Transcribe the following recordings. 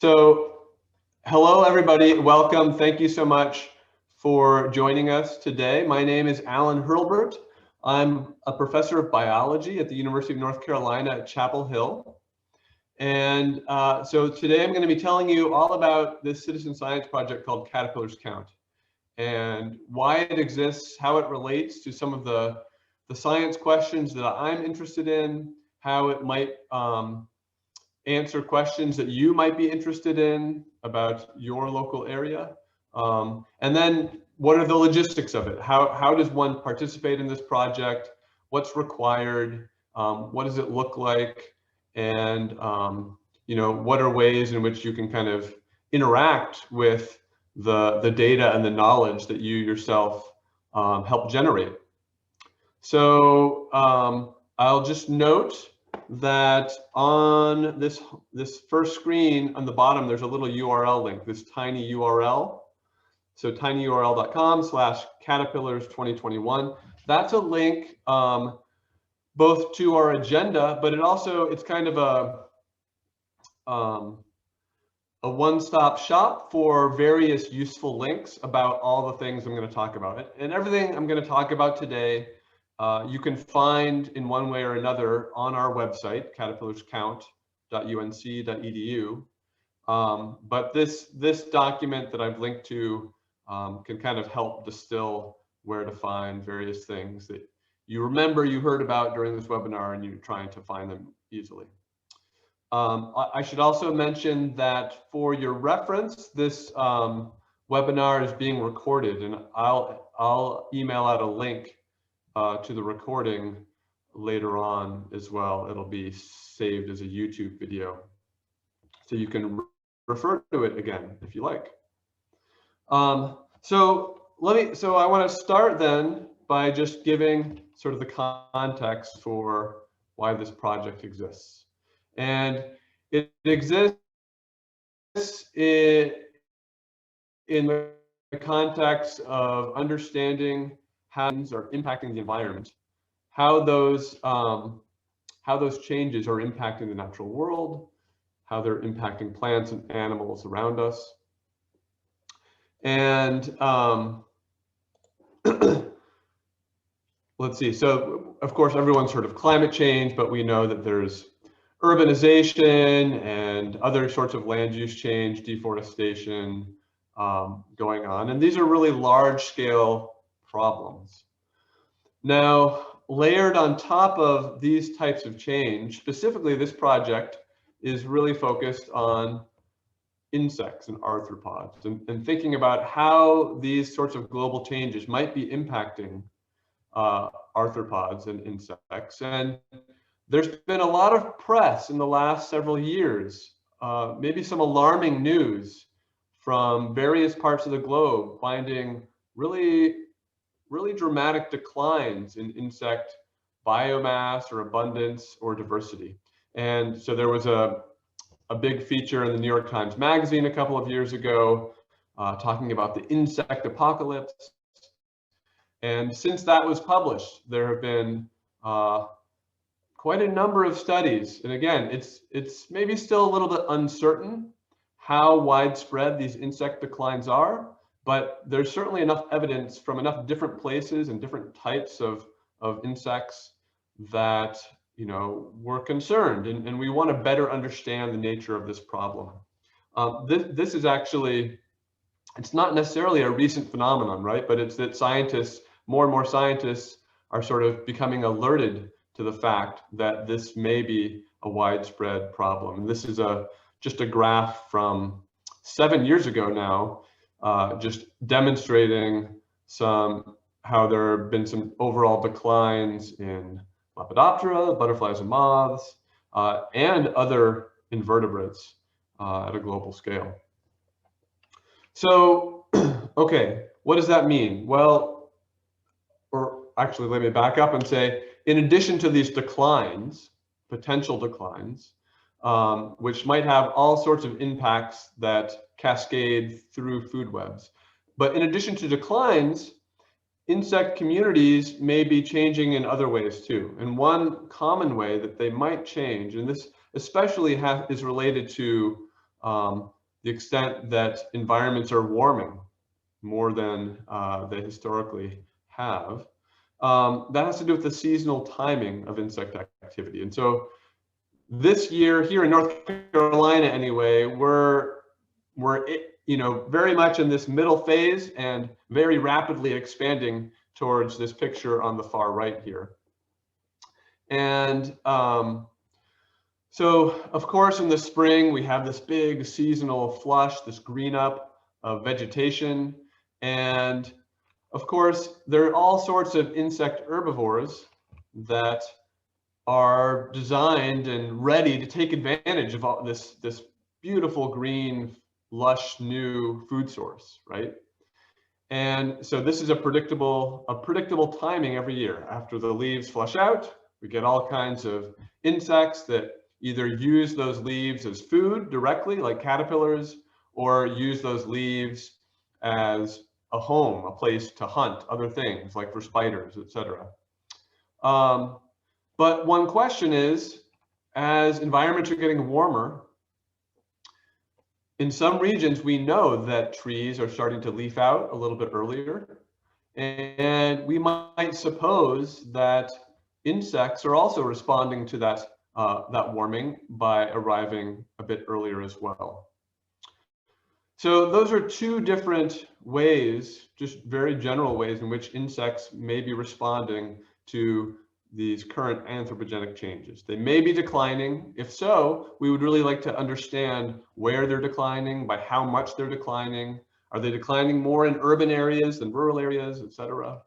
So, hello everybody, welcome. Thank you so much for joining us today. My name is Alan Hurlbert. I'm a professor of biology at the University of North Carolina at Chapel Hill. And so today I'm going to be telling you all about this citizen science project called Caterpillars Count and why it exists, how it relates to some of the science questions that I'm interested in, how it might answer questions that you might be interested in about your local area. And then what are the logistics of it? How does one participate in this project? What's required? What does it look like? And what are ways in which you can kind of interact with the data and the knowledge that you yourself help generate? So I'll just note that on this first screen on the bottom, there's a little URL link, this tiny URL. So tinyurl.com/caterpillars2021. That's a link both to our agenda, but it's kind of a one-stop shop for various useful links about all the things I'm going to talk about. And everything I'm going to talk about today you can find in one way or another on our website, caterpillarscount.unc.edu. But this document that I've linked to can kind of help distill where to find various things that you remember you heard about during this webinar and you're trying to find them easily. I should also mention that for your reference, this webinar is being recorded, and I'll email out a link to the recording later on as well. It'll be saved as a YouTube video, so you can refer to it again if you like. So I want to start then by just giving sort of the context for why this project exists. And it exists in the context of understanding how things are impacting the environment, how those changes are impacting the natural world, how they're impacting plants and animals around us. And let's see, so of course everyone's heard of climate change, but we know that there's urbanization and other sorts of land use change, deforestation going on. And these are really large scale problems. Now, layered on top of these types of change, specifically this project is really focused on insects and arthropods and thinking about how these sorts of global changes might be impacting arthropods and insects. And there's been a lot of press in the last several years, maybe some alarming news from various parts of the globe finding really dramatic declines in insect biomass or abundance or diversity. And so there was a big feature in the New York Times Magazine a couple of years ago talking about the insect apocalypse. And since that was published, there have been quite a number of studies. And again, it's maybe still a little bit uncertain how widespread these insect declines are, but there's certainly enough evidence from enough different places and different types of insects that we're concerned, and we want to better understand the nature of this problem. This is actually, it's not necessarily a recent phenomenon, right? But it's that more and more scientists are sort of becoming alerted to the fact that this may be a widespread problem. And this is just a graph from 7 years ago now, just demonstrating how there have been some overall declines in Lepidoptera, butterflies and moths, and other invertebrates at a global scale. So, okay, what does that mean? Well, or actually, let me back up and say, in addition to these declines, potential declines, which might have all sorts of impacts that cascade through food webs. But in addition to declines, insect communities may be changing in other ways too. And one common way that they might change, and this especially is related to the extent that environments are warming more than they historically have. That has to do with the seasonal timing of insect activity. And so this year here in North Carolina anyway, we're very much in this middle phase and very rapidly expanding towards this picture on the far right here. And so of course in the spring we have this big seasonal flush, this green up of vegetation. And of course there are all sorts of insect herbivores that are designed and ready to take advantage of all this beautiful green, lush new food source, right? And so this is a predictable timing every year. After the leaves flush out, we get all kinds of insects that either use those leaves as food directly, like caterpillars, or use those leaves as a home, a place to hunt other things, like for spiders, etc. But one question is, as environments are getting warmer, in some regions we know that trees are starting to leaf out a little bit earlier, and we might suppose that insects are also responding to that warming by arriving a bit earlier as well. So those are two different ways, just very general ways in which insects may be responding to these current anthropogenic changes. They may be declining. If so, we would really like to understand where they're declining, by how much they're declining. Are they declining more in urban areas than rural areas, etc.?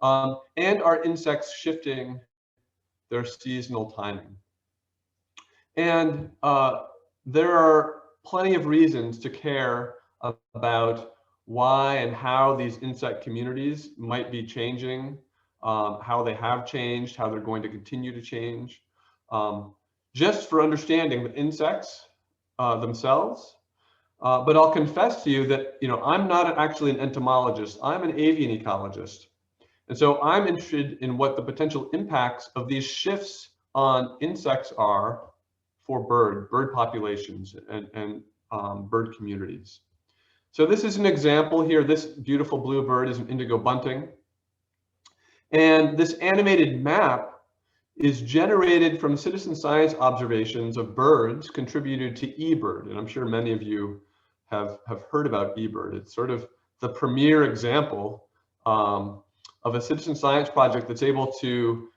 And are insects shifting their seasonal timing? And there are plenty of reasons to care about why and how these insect communities might be changing, how they have changed, how they're going to continue to change. Just for understanding the insects themselves. But I'll confess to you that I'm not actually an entomologist. I'm an avian ecologist. And so I'm interested in what the potential impacts of these shifts on insects are for bird populations and bird communities. So this is an example here. This beautiful blue bird is an indigo bunting. And this animated map is generated from citizen science observations of birds contributed to eBird. And I'm sure many of you have heard about eBird. It's sort of the premier example of a citizen science project that's able to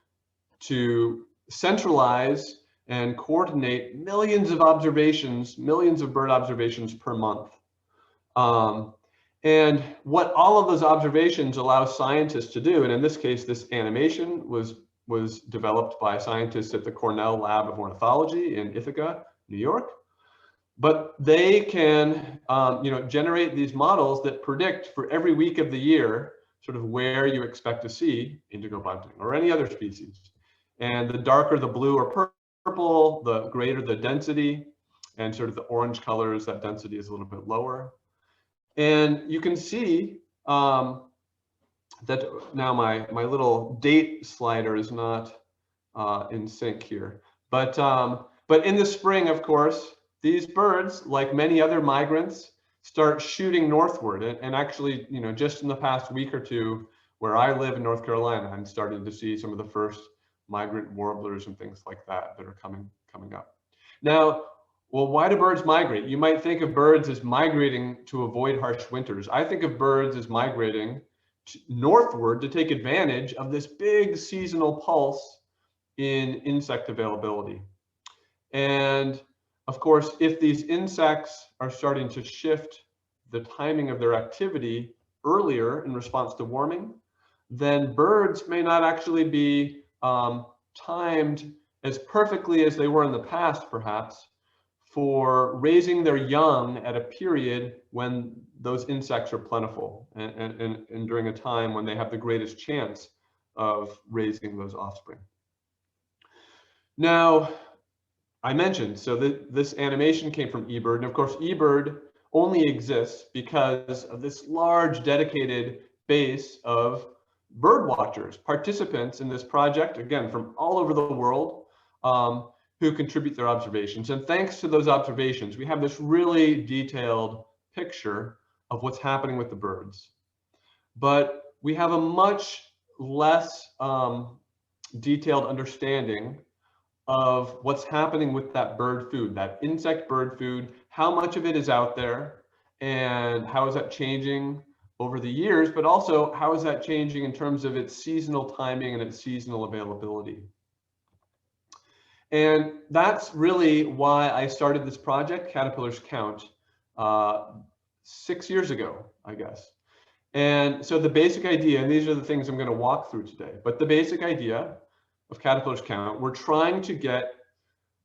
centralize and coordinate millions of observations, millions of bird observations per month. And what all of those observations allow scientists to do, and in this case, this animation was developed by scientists at the Cornell Lab of Ornithology in Ithaca, New York. But they can generate these models that predict for every week of the year sort of where you expect to see indigo bunting or any other species. And the darker the blue or purple, the greater the density, and sort of the orange colors, that density is a little bit lower. And you can see that now my little date slider is not in sync here. But in the spring, of course, these birds, like many other migrants, start shooting northward. And actually, just in the past week or two, where I live in North Carolina, I'm starting to see some of the first migrant warblers and things like that are coming up. Now, well, why do birds migrate? You might think of birds as migrating to avoid harsh winters. I think of birds as migrating northward to take advantage of this big seasonal pulse in insect availability. And of course, if these insects are starting to shift the timing of their activity earlier in response to warming, then birds may not actually be timed as perfectly as they were in the past, perhaps, for raising their young at a period when those insects are plentiful and during a time when they have the greatest chance of raising those offspring. Now, I mentioned, so this animation came from eBird, and of course eBird only exists because of this large dedicated base of bird watchers, participants in this project, again, from all over the world, who contribute their observations. And thanks to those observations, we have this really detailed picture of what's happening with the birds. But we have a much less detailed understanding of what's happening with that bird food, that insect bird food, how much of it is out there, and how is that changing over the years, but also how is that changing in terms of its seasonal timing and its seasonal availability. And that's really why I started this project, Caterpillars Count, 6 years ago, I guess. And so the basic idea, and these are the things I'm going to walk through today, but the basic idea of Caterpillars Count, we're trying to get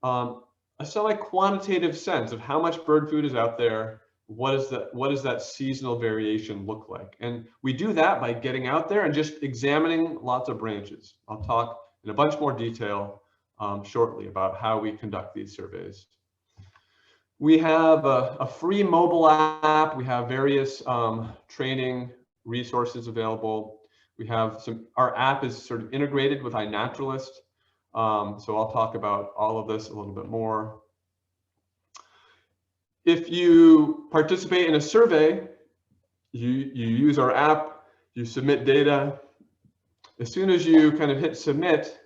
a semi-quantitative sense of how much bird food is out there. What does that seasonal variation look like? And we do that by getting out there and just examining lots of branches. I'll talk in a bunch more detail shortly about how we conduct these surveys. We have a free mobile app. We have various training resources available. We have our app is sort of integrated with iNaturalist. So I'll talk about all of this a little bit more. If you participate in a survey, you use our app, you submit data. As soon as you kind of hit submit,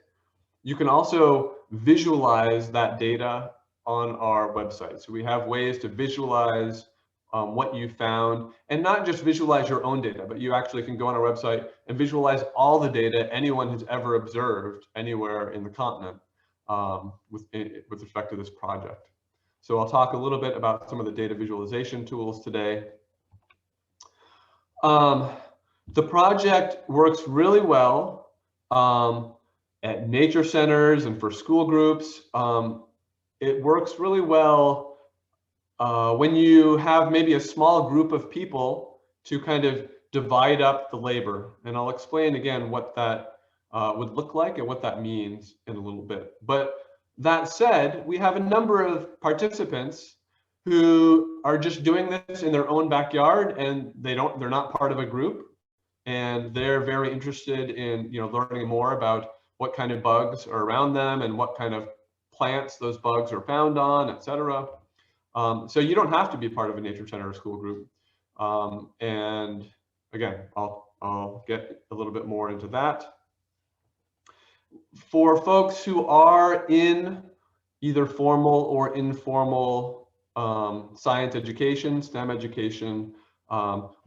you can also visualize that data on our website. So we have ways to visualize what you found, and not just visualize your own data, but you actually can go on our website and visualize all the data anyone has ever observed anywhere in the continent with respect to this project. So I'll talk a little bit about some of the data visualization tools today. The project works really well at nature centers and for school groups. It works really well when you have maybe a small group of people to kind of divide up the labor. And I'll explain again what that would look like and what that means in a little bit. But that said, we have a number of participants who are just doing this in their own backyard, and they're not part of a group, and they're very interested in learning more about what kind of bugs are around them and what kind of plants those bugs are found on, etc. So you don't have to be part of a nature center or school group. And again, I'll get a little bit more into that. For folks who are in either formal or informal science education, STEM education,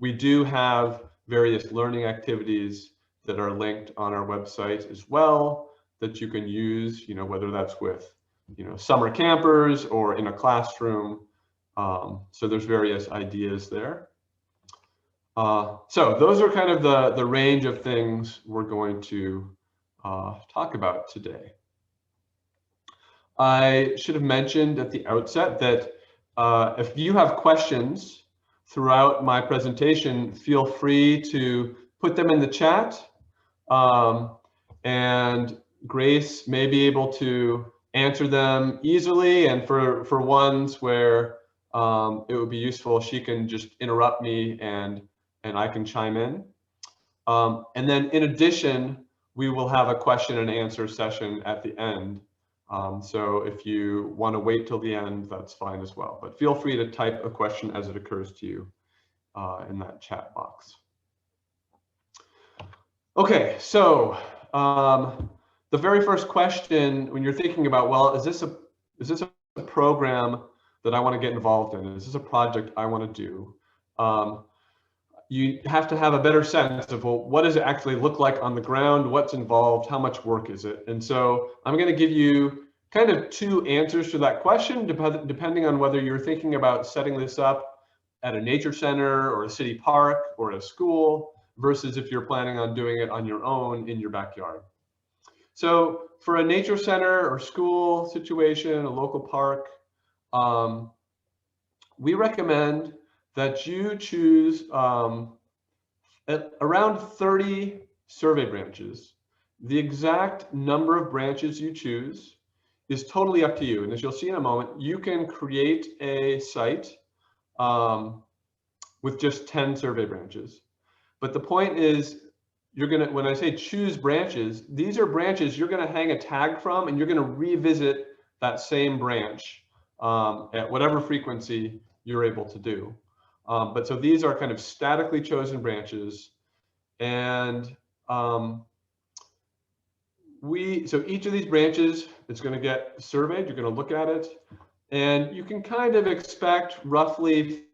we do have various learning activities that are linked on our website as well that you can use, whether that's with summer campers or in a classroom. So there's various ideas there. So those are kind of the range of things we're going to talk about today. I should have mentioned at the outset that if you have questions throughout my presentation, feel free to put them in the chat. And Grace may be able to answer them easily, and for ones where it would be useful, she can just interrupt me and I can chime in. And then in addition, we will have a question and answer session at the end. So if you want to wait till the end, that's fine as well. But feel free to type a question as it occurs to you in that chat box. Okay, so the very first question when you're thinking about, well, is this a program that I want to get involved in? Is this a project I want to do? You have to have a better sense of, well, what does it actually look like on the ground? What's involved? How much work is it? And so I'm going to give you kind of two answers to that question, depending on whether you're thinking about setting this up at a nature center or a city park or a school, versus if you're planning on doing it on your own in your backyard. So for a nature center or school situation, a local park, we recommend that you choose at around 30 survey branches. The exact number of branches you choose is totally up to you. And as you'll see in a moment, you can create a site with just 10 survey branches. But the point is, when I say choose branches, these are branches you're gonna hang a tag from, and you're gonna revisit that same branch at whatever frequency you're able to do. But so these are kind of statically chosen branches, and so each of these branches is going to get surveyed. You're going to look at it, and you can kind of expect roughly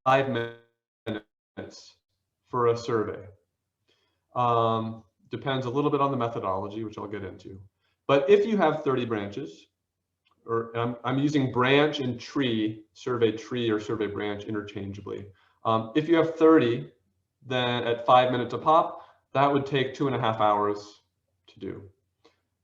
5 minutes for a survey. Depends a little bit on the methodology, which I'll get into. But if you have 30 branches, or I'm using branch and tree, survey tree or survey branch interchangeably. If you have 30, then at 5 minutes a pop, that would take 2.5 hours to do.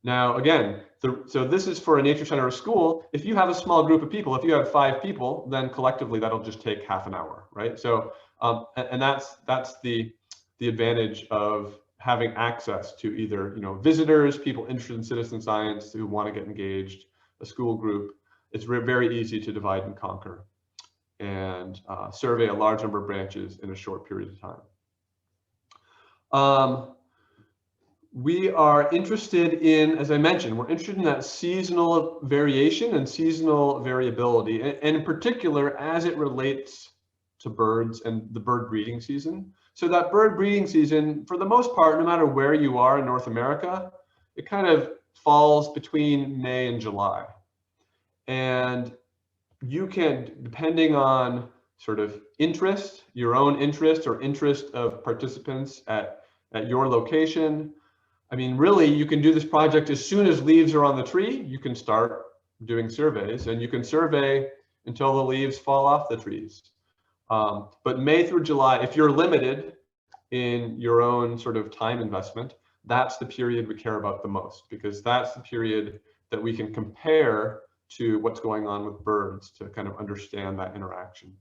Now, again, so this is for a nature center or school. If you have a small group of people, if you have 5 people, then collectively that'll just take half an hour, right? So, and that's the advantage of having access to either, you know, visitors, people interested in citizen science who want to get engaged, a school group. It's very easy to divide and conquer and survey a large number of branches in a short period of time. We are interested in, as I mentioned, we're interested in that seasonal variation and seasonal variability, and in particular as it relates to birds and the bird breeding season. So that bird breeding season, for the most part, no matter where you are in North America, it kind of falls between May and July. And you can, depending on sort of interest, your own interest or interest of participants at your location, I mean, really, you can do this project as soon as leaves are on the tree. You can start doing surveys, and you can survey until the leaves fall off the trees. But May through July, if you're limited in your own sort of time investment, that's the period we care about the most, because that's the period that we can compare to what's going on with birds to kind of understand that interaction.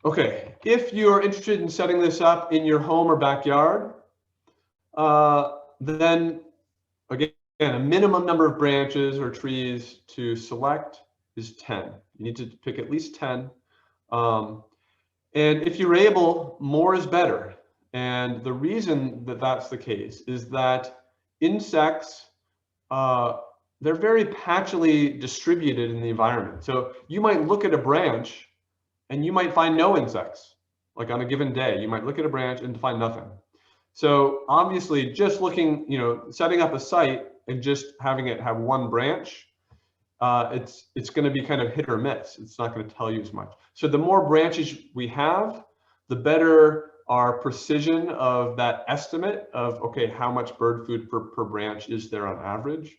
Okay, if you're interested in setting this up in your home or backyard, then again, a minimum number of branches or trees to select is 10. You need to pick at least 10. And if you're able, more is better. And the reason that that's the case is that insects, they're very patchily distributed in the environment. So you might look at a branch and you might find no insects, like on a given day. You might look at a branch and find nothing. So obviously, just looking, you know, setting up a site and just having it have one branch, it's going to be kind of hit or miss. It's not going to tell you as much. So the more branches we have, the better our precision of that estimate of, okay, how much bird food per branch is there on average.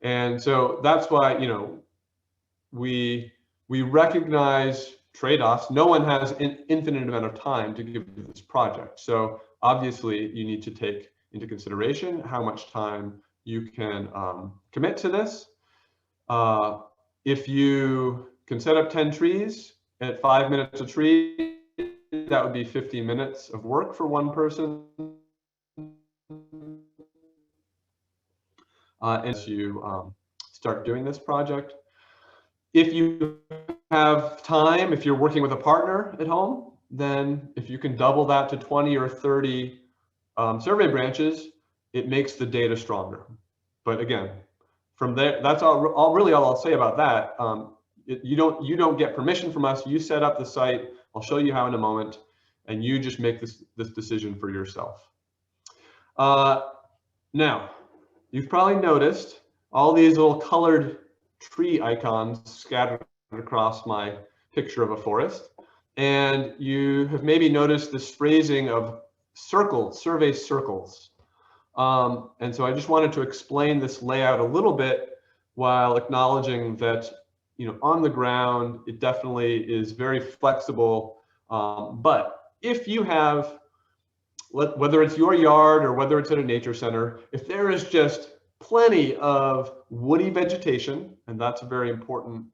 And so that's why, you know, we recognize trade-offs. No one has an infinite amount of time to give this project. So obviously you need to take into consideration how much time you can commit to this. If you can set up 10 trees at 5 minutes a tree, that would be 50 minutes of work for one person. As you start doing this project. If you have time, if you're working with a partner at home, then if you can double that to 20 or 30 survey branches, it makes the data stronger. But again, from there, that's really all I'll say about that. You don't get permission from us. You set up the site. I'll show you how in a moment, and you just make this decision for yourself. Now, you've probably noticed all these little colored tree icons scattered across my picture of a forest. And you have maybe noticed this phrasing of circles, survey circles. And so I just wanted to explain this layout a little bit while acknowledging that, you know, on the ground, it definitely is very flexible. But if you have, whether it's your yard or whether it's at a nature center, if there is just plenty of woody vegetation, and that's a very important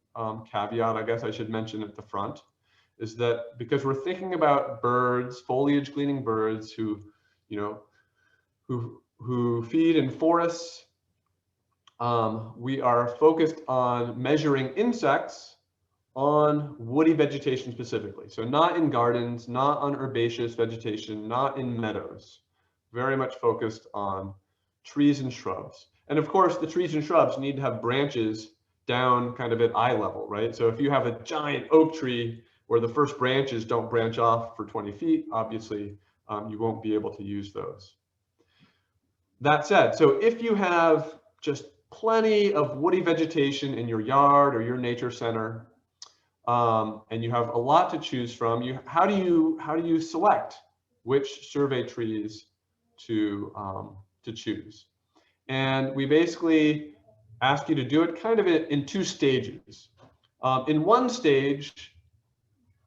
caveat, I guess I should mention at the front, is that because we're thinking about birds, foliage gleaning birds who, you know, who feed in forests, we are focused on measuring insects on woody vegetation specifically. So not in gardens, not on herbaceous vegetation, not in meadows, very much focused on trees and shrubs. And of course, the trees and shrubs need to have branches down kind of at eye level, right? So if you have a giant oak tree where the first branches don't branch off for 20 feet, obviously you won't be able to use those. That said, so if you have just plenty of woody vegetation in your yard or your nature center, and you have a lot to choose from, how do you select which survey trees to choose? And we basically ask you to do it kind of in two stages. In one stage,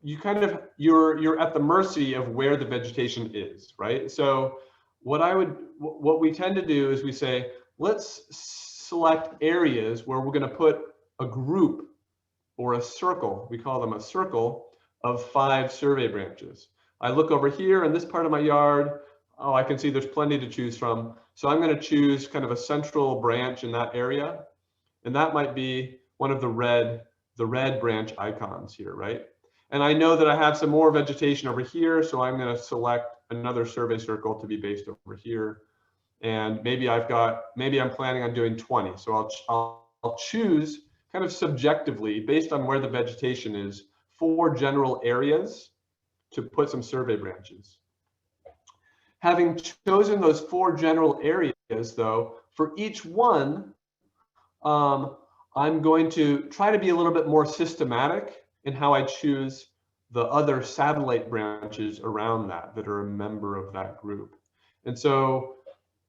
you're at the mercy of where the vegetation is, right? So what we tend to do is we say, let's select areas where we're going to put a group or a circle, we call them a circle, of 5 survey branches. I look over here in this part of my yard, oh, I can see there's plenty to choose from. So I'm going to choose kind of a central branch in that area. And that might be one of the red branch icons here, right? And I know that I have some more vegetation over here, so I'm going to select another survey circle to be based over here. And maybe I'm planning on doing 20. So I'll choose kind of subjectively, based on where the vegetation is, 4 general areas to put some survey branches. Having chosen those 4 general areas, though, for each one, I'm going to try to be a little bit more systematic in how I choose the other satellite branches around that are a member of that group. And so,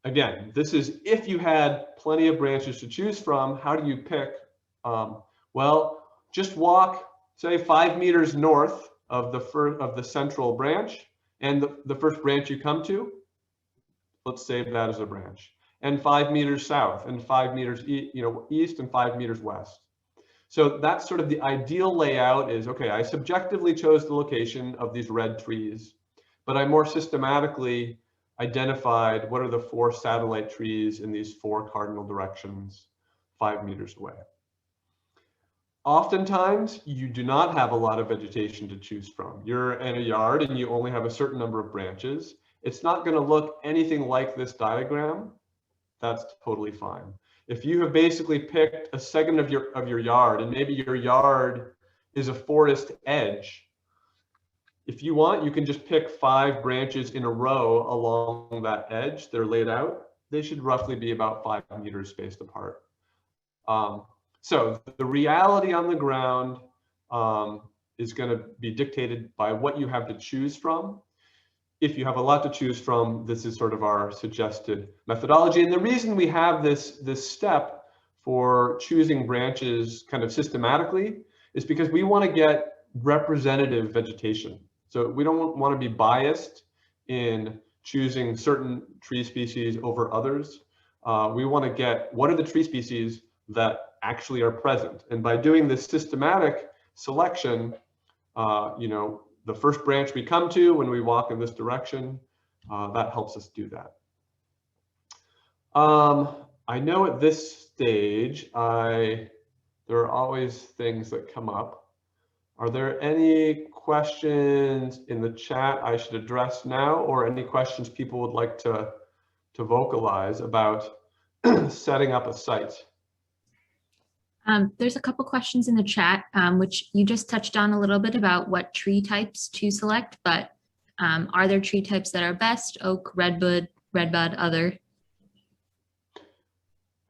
again, this is if you had plenty of branches to choose from, how do you pick? Well, just walk, say, 5 meters north of the central branch, and the first branch you come to, let's save that as a branch, and 5 meters south, and 5 meters east, and 5 meters west. So that's sort of the ideal layout is, okay, I subjectively chose the location of these red trees, but I more systematically identified what are the 4 satellite trees in these 4 cardinal directions 5 meters away. Oftentimes, you do not have a lot of vegetation to choose from. You're in a yard and you only have a certain number of branches. It's not going to look anything like this diagram. That's totally fine. If you have basically picked a segment of your yard, and maybe your yard is a forest edge, if you want, you can just pick 5 branches in a row along that edge. They're laid out. They should roughly be about 5 meters spaced apart. So the reality on the ground is going to be dictated by what you have to choose from. If you have a lot to choose from, this is sort of our suggested methodology. And the reason we have this step for choosing branches kind of systematically is because we want to get representative vegetation. So we don't want to be biased in choosing certain tree species over others. We want to get what are the tree species that actually are present. And by doing this systematic selection, the first branch we come to when we walk in this direction, that helps us do that. I know at this stage, there are always things that come up. Are there any questions in the chat I should address now, or any questions people would like to vocalize about setting up a site? There's a couple questions in the chat, which you just touched on a little bit about what tree types to select, but are there tree types that are best? Oak, redbud, other?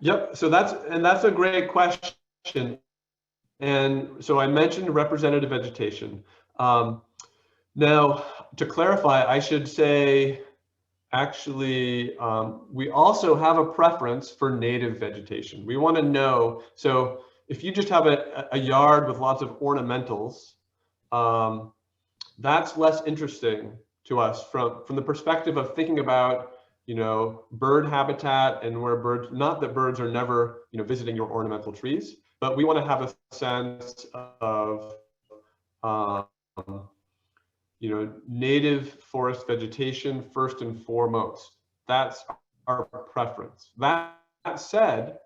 Yep, so that's a great question. And so I mentioned representative vegetation. Now, to clarify, I should say, actually, we also have a preference for native vegetation. We want to know, so if you just have a yard with lots of ornamentals, that's less interesting to us from the perspective of thinking about, bird habitat and where birds, not that birds are never, visiting your ornamental trees, but we want to have a sense of, native forest vegetation first and foremost. That's our preference. That said,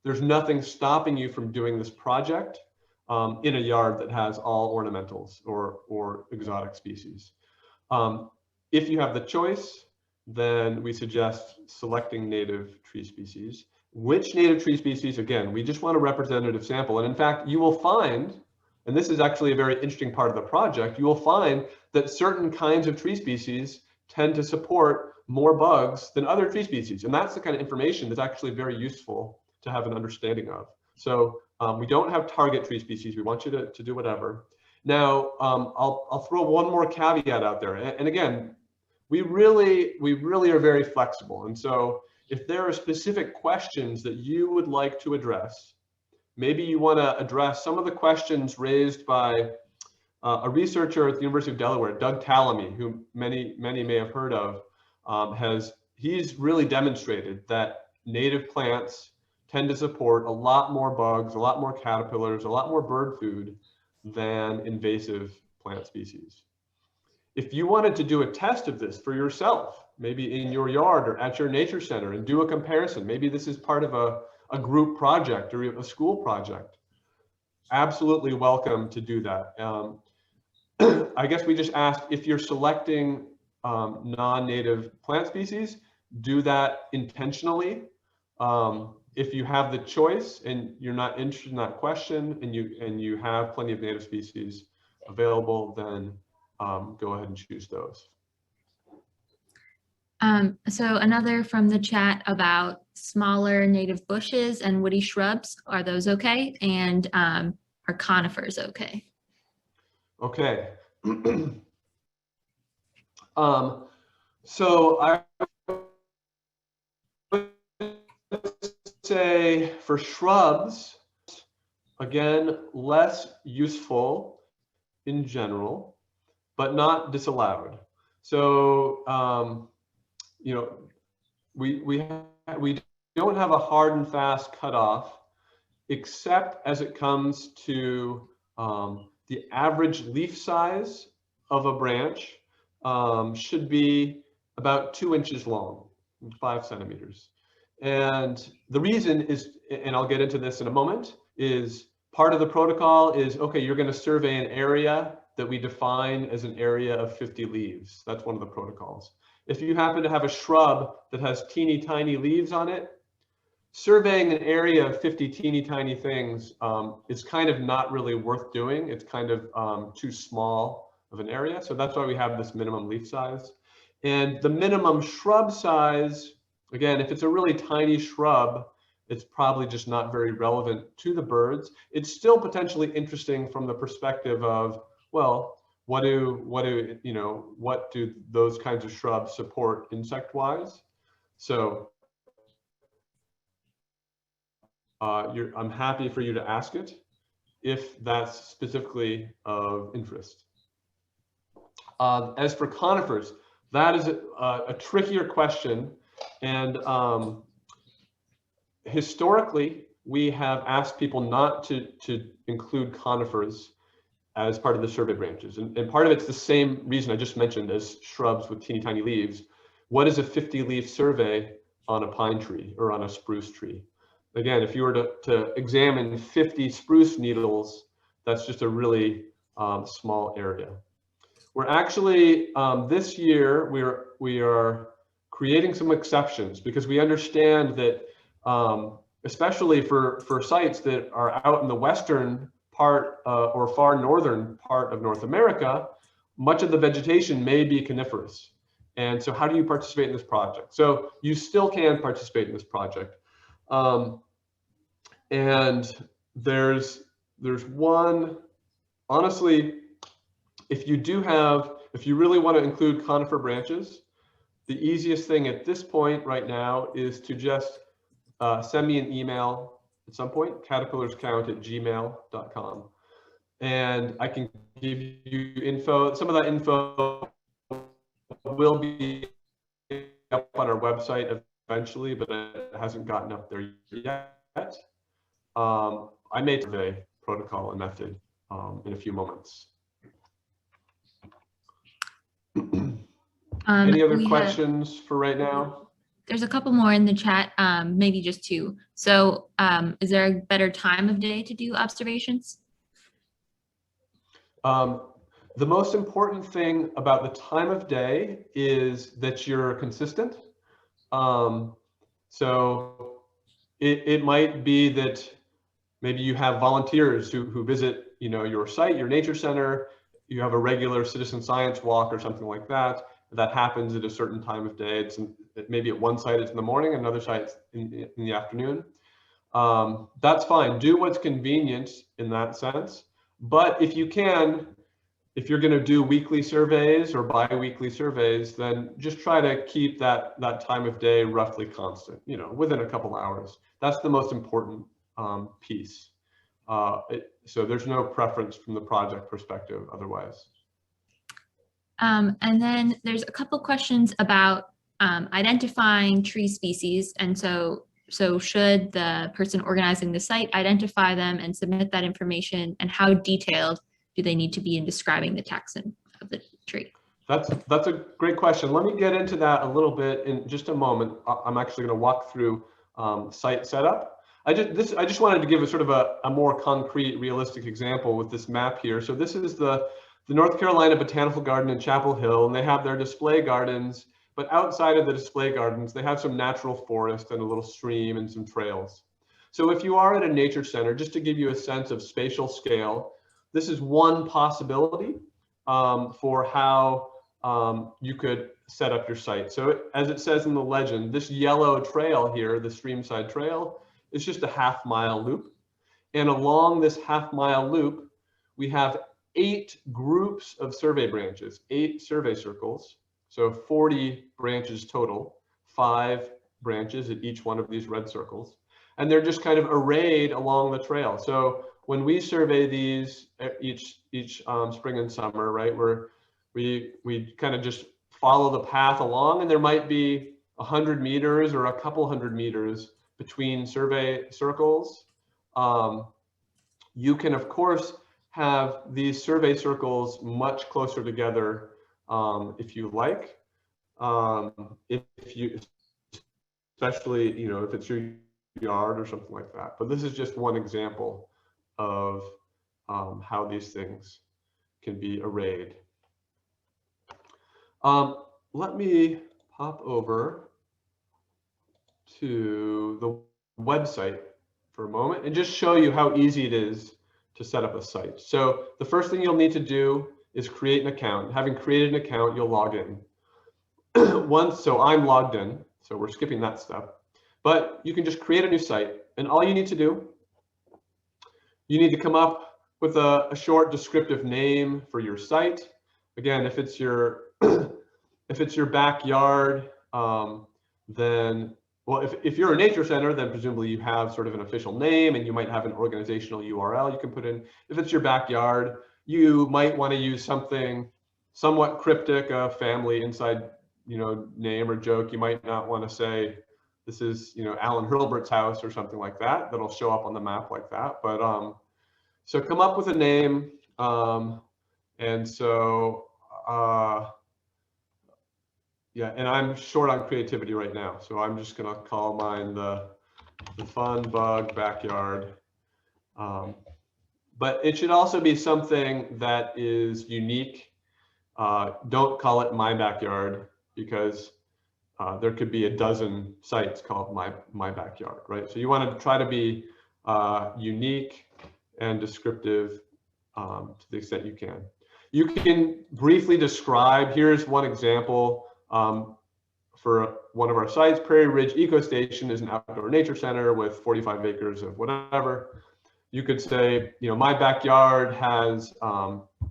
there's nothing stopping you from doing this project in a yard that has all ornamentals or exotic species. If you have the choice, then we suggest selecting native tree species. Which native tree species? Again, we just want a representative sample. And in fact, you will find, and this is actually a very interesting part of the project, you will find that certain kinds of tree species tend to support more bugs than other tree species. And that's the kind of information that's actually very useful to have an understanding of. So we don't have target tree species. We want you to do whatever. Now, I'll throw one more caveat out there. And again, we really are very flexible. And so if there are specific questions that you would like to address, maybe you want to address some of the questions raised by a researcher at the University of Delaware, Doug Tallamy, who many may have heard of, he's really demonstrated that native plants tend to support a lot more bugs, a lot more caterpillars, a lot more bird food than invasive plant species. If you wanted to do a test of this for yourself, maybe in your yard or at your nature center, and do a comparison, maybe this is part of a group project or a school project, absolutely welcome to do that. I guess we just ask, if you're selecting non-native plant species, do that intentionally. If you have the choice and you're not interested in that question, and you have plenty of native species available, then go ahead and choose those. So another from the chat about smaller native bushes and woody shrubs, are those okay? And are conifers okay? Okay. So I would say for shrubs, again, less useful in general, but not disallowed. So, you know, we don't have a hard and fast cutoff, except as it comes to the average leaf size of a branch should be about 2 inches long, 5 centimeters. And the reason is, and I'll get into this in a moment, is part of the protocol is, okay, you're going to survey an area that we define as an area of 50 leaves. That's one of the protocols. If you happen to have a shrub that has teeny tiny leaves on it, surveying an area of 50 teeny tiny things is kind of not really worth doing. It's kind of too small of an area. So that's why we have this minimum leaf size. And the minimum shrub size, again, if it's a really tiny shrub, it's probably just not very relevant to the birds. It's still potentially interesting from the perspective of, well, what do those kinds of shrubs support insect-wise? So I'm happy for you to ask it if that's specifically of interest. As for conifers, that is a trickier question. And historically, we have asked people not to include conifers as part of the survey branches. And part of it's the same reason I just mentioned as shrubs with teeny tiny leaves. What is a 50-leaf survey on a pine tree or on a spruce tree? Again, if you were to examine 50 spruce needles, that's just a really small area. We're actually, this year, we are creating some exceptions because we understand that, especially for sites that are out in the western part or far northern part of North America, much of the vegetation may be coniferous. And so how do you participate in this project? So you still can participate in this project. And there's one, honestly, if you really want to include conifer branches, the easiest thing at this point right now is to just send me an email at some point, caterpillarscount@gmail.com. And I can give you info. Some of that info will be up on our website eventually, but it hasn't gotten up there yet. I may survey protocol and method in a few moments. Any other questions for right now? There's a couple more in the chat, maybe just 2. So is there a better time of day to do observations? the most important thing about the time of day is that you're consistent. So it might be that maybe you have volunteers who visit, your site, your nature center. You have a regular citizen science walk or something like that. That happens at a certain time of day. Maybe at one site it's in the morning, another site it's in the afternoon. That's fine. Do what's convenient in that sense. But if you're going to do weekly surveys or bi-weekly surveys, then just try to keep that time of day roughly constant, within a couple hours. That's the most important piece. So there's no preference from the project perspective otherwise. And then there's a couple questions about identifying tree species. And so should the person organizing the site identify them and submit that information, and how detailed do they need to be in describing the taxon of the tree? That's a great question. Let me get into that a little bit in just a moment. I'm actually going to walk through site setup. I just wanted to give a sort of a more concrete, realistic example with this map here. So this is the North Carolina Botanical Garden in Chapel Hill, and they have their display gardens. But outside of the display gardens, they have some natural forest and a little stream and some trails. So if you are at a nature center, just to give you a sense of spatial scale, this is one possibility for how you could set up your site. So as it says in the legend, this yellow trail here, the streamside trail, is just a half-mile loop. And along this half-mile loop, we have 8 groups of survey branches, 8 survey circles. So 40 branches total, 5 branches at each one of these red circles. And they're just kind of arrayed along the trail. So when we survey these each spring and summer, right, we kind of just follow the path along, and there might be 100 meters or a couple hundred meters between survey circles. You can, of course, have these survey circles much closer together if you like. Especially, if it's your yard or something like that. But this is just one example of how these things can be arrayed. Let me pop over to the website for a moment and just show you how easy it is to set up a site. So the first thing you'll need to do is create an account. Having created an account, you'll log in. So I'm logged in, so we're skipping that step. But you can just create a new site, and all you need to do, you need to come up with a short descriptive name for your site. Again, if it's your backyard, then, well, if you're a nature center, then presumably you have sort of an official name, and you might have an organizational URL you can put in. If it's your backyard, you might want to use something somewhat cryptic, a family inside, name or joke. You might not want to say, this is, Alan Hurlbert's house or something like that. That'll show up on the map like that. But so come up with a name. And so, yeah, and I'm short on creativity right now. So I'm just going to call mine the Fun Bug Backyard. But it should also be something that is unique. Don't call it My Backyard, because there could be a dozen sites called my backyard, right? So you want to try to be unique and descriptive to the extent you can. You can briefly describe, here's one example for one of our sites. Prairie Ridge Eco Station is an outdoor nature center with 45 acres of whatever. You could say, my backyard has,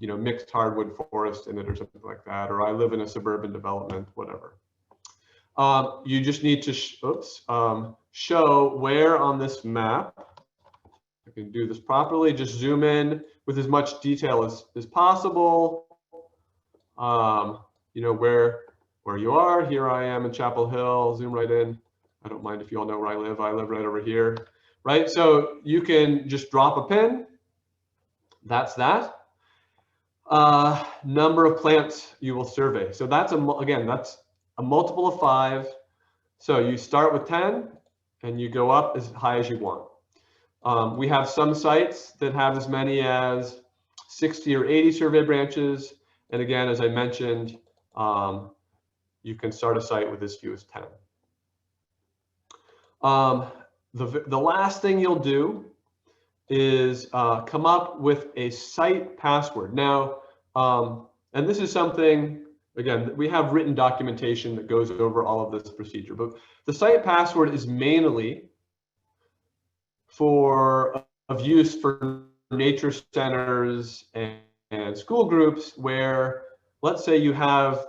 mixed hardwood forest in it or something like that, or I live in a suburban development, whatever. You just need to show where on this map, I can do this properly, just zoom in with as much detail as possible. Where you are. Here I am in Chapel Hill, zoom right in. I don't mind if you all know where I live. I live right over here, right? So you can just drop a pin. That's that. Number of plants you will survey. So that's that's a multiple of 5. So you start with 10 and you go up as high as you want. We have some sites that have as many as 60 or 80 survey branches. And again, as I mentioned, you can start a site with as few as 10. The last thing you'll do is come up with a site password. Now, and this is something, again, we have written documentation that goes over all of this procedure, but the site password is mainly of use for nature centers and school groups where, let's say you have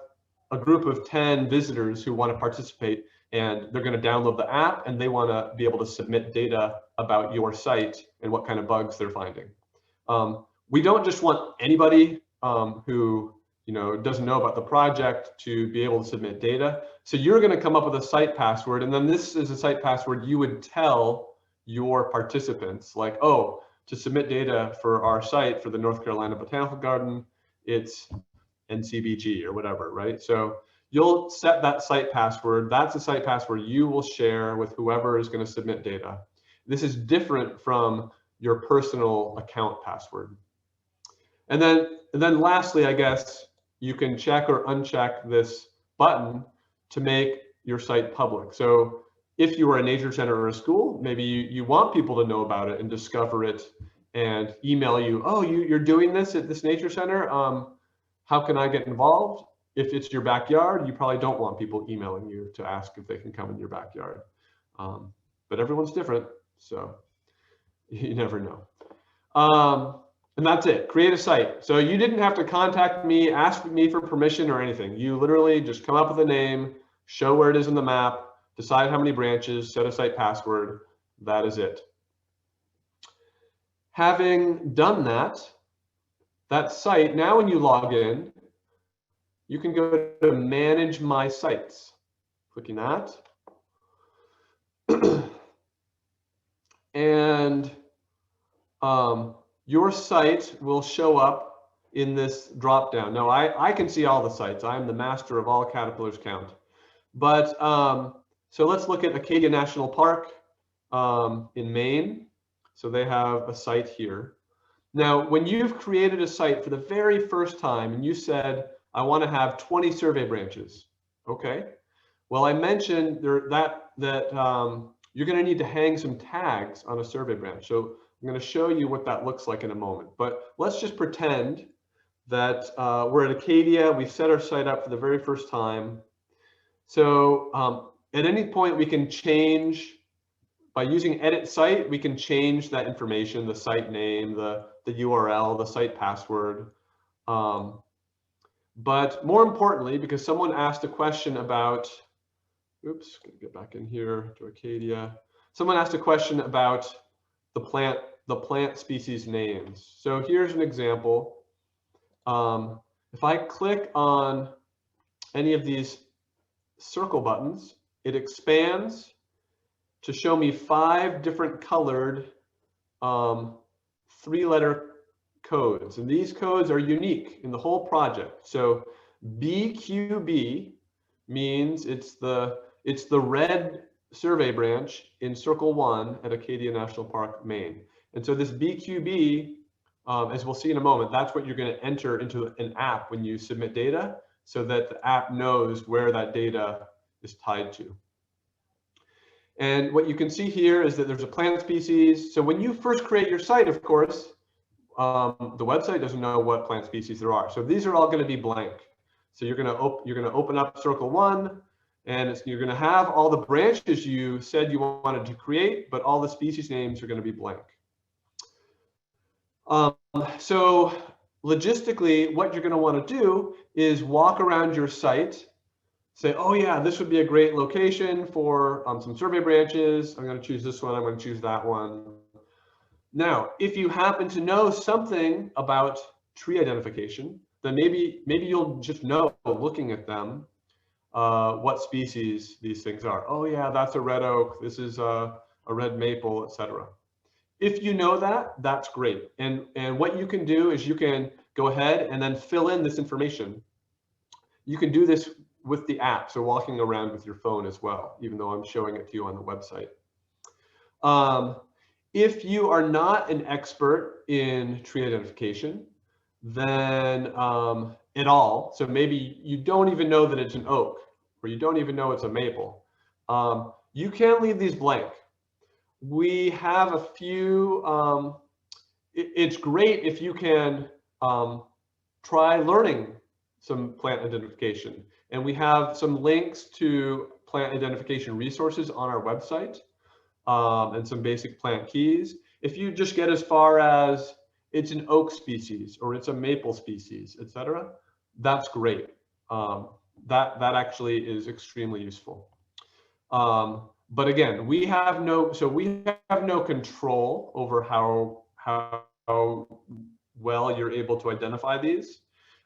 a group of 10 visitors who want to participate, and they're going to download the app and they want to be able to submit data about your site and what kind of bugs they're finding. We don't just want anybody who doesn't know about the project to be able to submit data. So you're going to come up with a site password, and then this is a site password you would tell your participants, like, oh, to submit data for our site for the North Carolina Botanical Garden, it's NCBG or whatever, right? So you'll set that site password. That's a site password you will share with whoever is going to submit data. This is different from your personal account password. And then lastly, I guess you can check or uncheck this button to make your site public. So if you are a nature center or a school, maybe you want people to know about it and discover it and email you, oh, you're doing this at this nature center. How can I get involved? If it's your backyard, you probably don't want people emailing you to ask if they can come in your backyard. But everyone's different, so you never know. And that's it, create a site. So you didn't have to contact me, ask me for permission or anything. You literally just come up with a name, show where it is in the map, decide how many branches, set a site password. That is it. Having done that site, now when you log in, you can go to manage my sites. Clicking that. And your site will show up in this drop down. Now I can see all the sites. I'm the master of all caterpillars count. But so let's look at Acadia National Park in Maine. So they have a site here. Now, when you've created a site for the very first time and you said, I want to have 20 survey branches. Okay. Well, I mentioned that you're going to need to hang some tags on a survey branch. So I'm going to show you what that looks like in a moment. But let's just pretend that we're at Acadia. We've set our site up for the very first time. So at any point we can change, by using edit site, we can change that information, the site name, the URL, the site password. But more importantly, because someone asked a question about, oops, gonna get back in here to Acadia. Someone asked a question about the plant species names. So here's an example. If I click on any of these circle buttons, it expands to show me 5 different colored 3-letter codes. And these codes are unique in the whole project. So BQB means it's the red survey branch in Circle 1 at Acadia National Park, Maine. And so this BQB, as we'll see in a moment, that's what you're going to enter into an app when you submit data, so that the app knows where that data is tied to. And what you can see here is that there's a plant species. So when you first create your site, of course, the website doesn't know what plant species there are. So these are all going to be blank. So you're going to open up Circle 1, and you're going to have all the branches you said you wanted to create, but all the species names are going to be blank. So logistically, what you're going to want to do is walk around your site, say, oh yeah, this would be a great location for some survey branches. I'm going to choose this one. I'm going to choose that one. Now, if you happen to know something about tree identification, then maybe you'll just know, looking at them, what species these things are. Oh yeah, that's a red oak. This is a red maple, etc. If you know that, that's great. And what you can do is you can go ahead and then fill in this information. You can do this with the app, so walking around with your phone as well, even though I'm showing it to you on the website. If you are not an expert in tree identification, than at all. So maybe you don't even know that it's an oak, or you don't even know it's a maple. You can leave these blank. We have a few, it's great if you can try learning some plant identification. And we have some links to plant identification resources on our website, and some basic plant keys. If you just get as far as it's an oak species or it's a maple species, etc., that's great. That actually is extremely useful. But again, we have no control over how well you're able to identify these.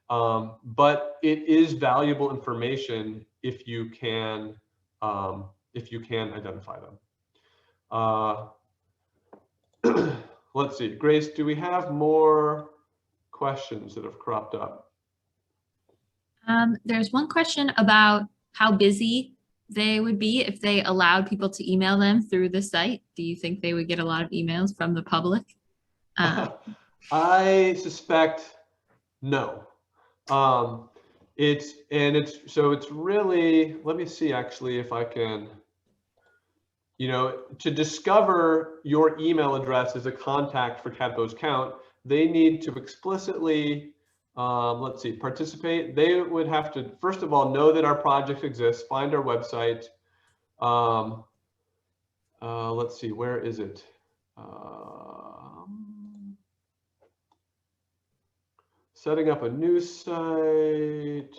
But it is valuable information if you can identify them. Let's see, Grace, do we have more questions that have cropped up? There's one question about how busy they would be if they allowed people to email them through the site. Do you think they would get a lot of emails from the public? I suspect no. It's really, let me see actually if I can, to discover your email address as a contact for Cadbo's Count, they need to explicitly, let's see, participate. They would have to, first of all, know that our project exists, find our website. Let's see, where is it? Setting up a new site.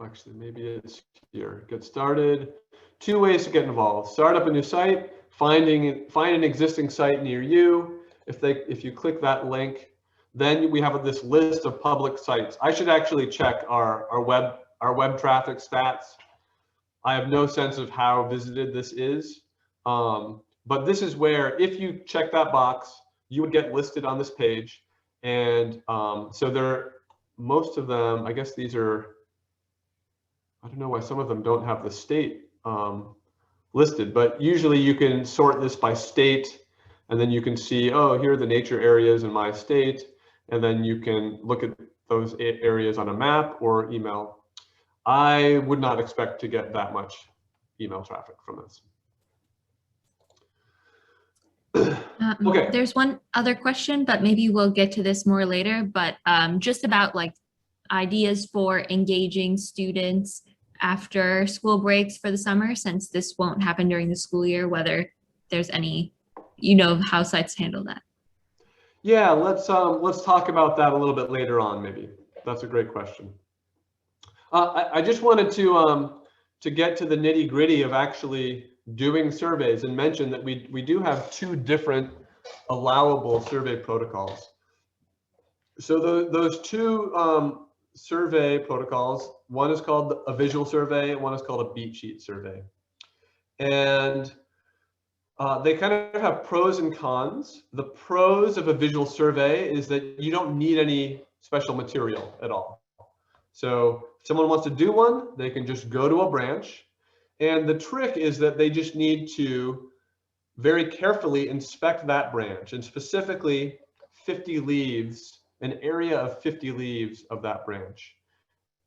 Actually, maybe it's here. Get started. 2 ways to get involved. Start up a new site, find an existing site near you. If you click that link, then we have this list of public sites. I should actually check our web traffic stats. I have no sense of how visited this is. But this is where, if you check that box, you would get listed on this page. And so most of them, I guess these are, I don't know why some of them don't have the state listed, but usually you can sort this by state, and then you can see, oh, here are the nature areas in my state, and then you can look at those areas on a map or email. I would not expect to get that much email traffic from this. Okay. There's one other question, but maybe we'll get to this more later, but just about like ideas for engaging students after school breaks for the summer, since this won't happen during the school year, whether there's any, how sites handle that. Yeah, let's talk about that a little bit later on, maybe. That's a great question. I just wanted to get to the nitty gritty of actually doing surveys and mention that we do have 2 different allowable survey protocols. So those 2 survey protocols, one is called a visual survey, and one is called a beat sheet survey. And they kind of have pros and cons. The pros of a visual survey is that you don't need any special material at all. So if someone wants to do one, they can just go to a branch. And the trick is that they just need to very carefully inspect that branch, and specifically 50 leaves, an area of 50 leaves of that branch.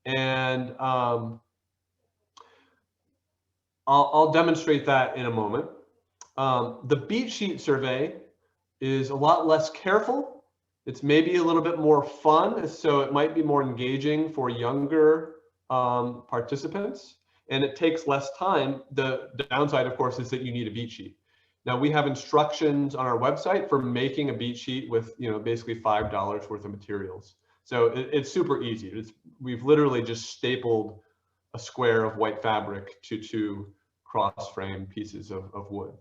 And I'll demonstrate that in a moment. The beat sheet survey is a lot less careful. It's maybe a little bit more fun, so it might be more engaging for younger participants, and it takes less time. The downside, of course, is that you need a beat sheet. Now, we have instructions on our website for making a beat sheet with, basically $5 worth of materials. So it's super easy. We've literally just stapled a square of white fabric to 2 cross-frame pieces of wood.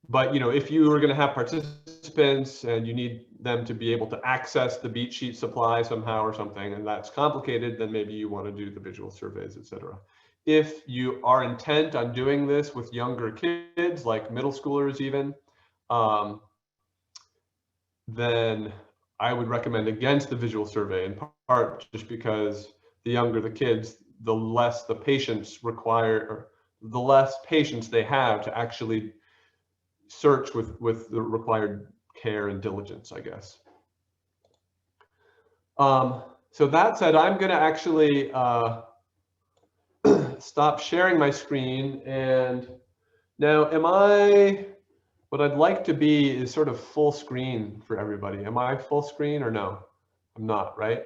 But if you were going to have participants and you need them to be able to access the beat sheet supply somehow or something, and that's complicated, then maybe you want to do the visual surveys, etc. If you are intent on doing this with younger kids, like middle schoolers even, then I would recommend against the visual survey, in part just because the younger the kids, the less the patience required, or the less patience they have to actually search with the required care and diligence, I guess. So that said, I'm going to actually stop sharing my screen. And now, what I'd like to be is sort of full screen for everybody. Am I full screen or no? I'm not, right?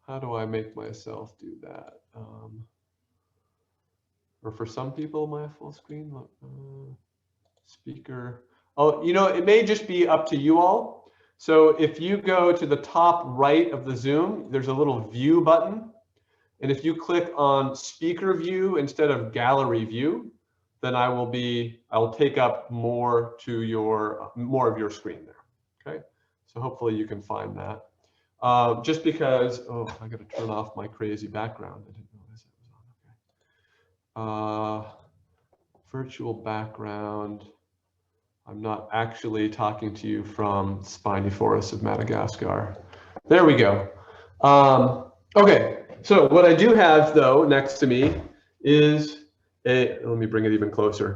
How do I make myself do that? Or for some people, am I full screen? Speaker. Oh, you know, it may just be up to you all. So if you go to the top right of the Zoom, there's a little view button. And if you click on speaker view instead of gallery view, then I'll take up more of your screen there. Okay. So hopefully you can find that. Just because, oh, I got to turn off my crazy background. I didn't realize it was on. Okay. Virtual background. I'm not actually talking to you from spiny forests of Madagascar. There we go. Okay, so what I do have though next to me is let me bring it even closer,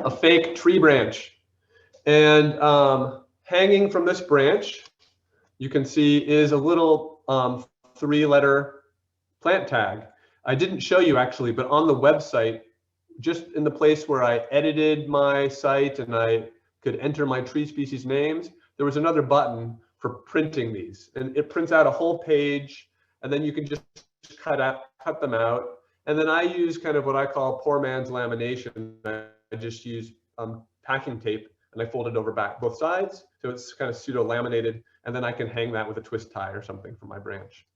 a fake tree branch. And hanging from this branch, you can see is a little 3-letter plant tag. I didn't show you actually, but on the website, just in the place where I edited my site and I could enter my tree species names, there was another button for printing these. And it prints out a whole page, and then you can just cut them out. And then I use kind of what I call poor man's lamination. I just use packing tape, and I fold it over both sides. So it's kind of pseudo laminated, and then I can hang that with a twist tie or something from my branch.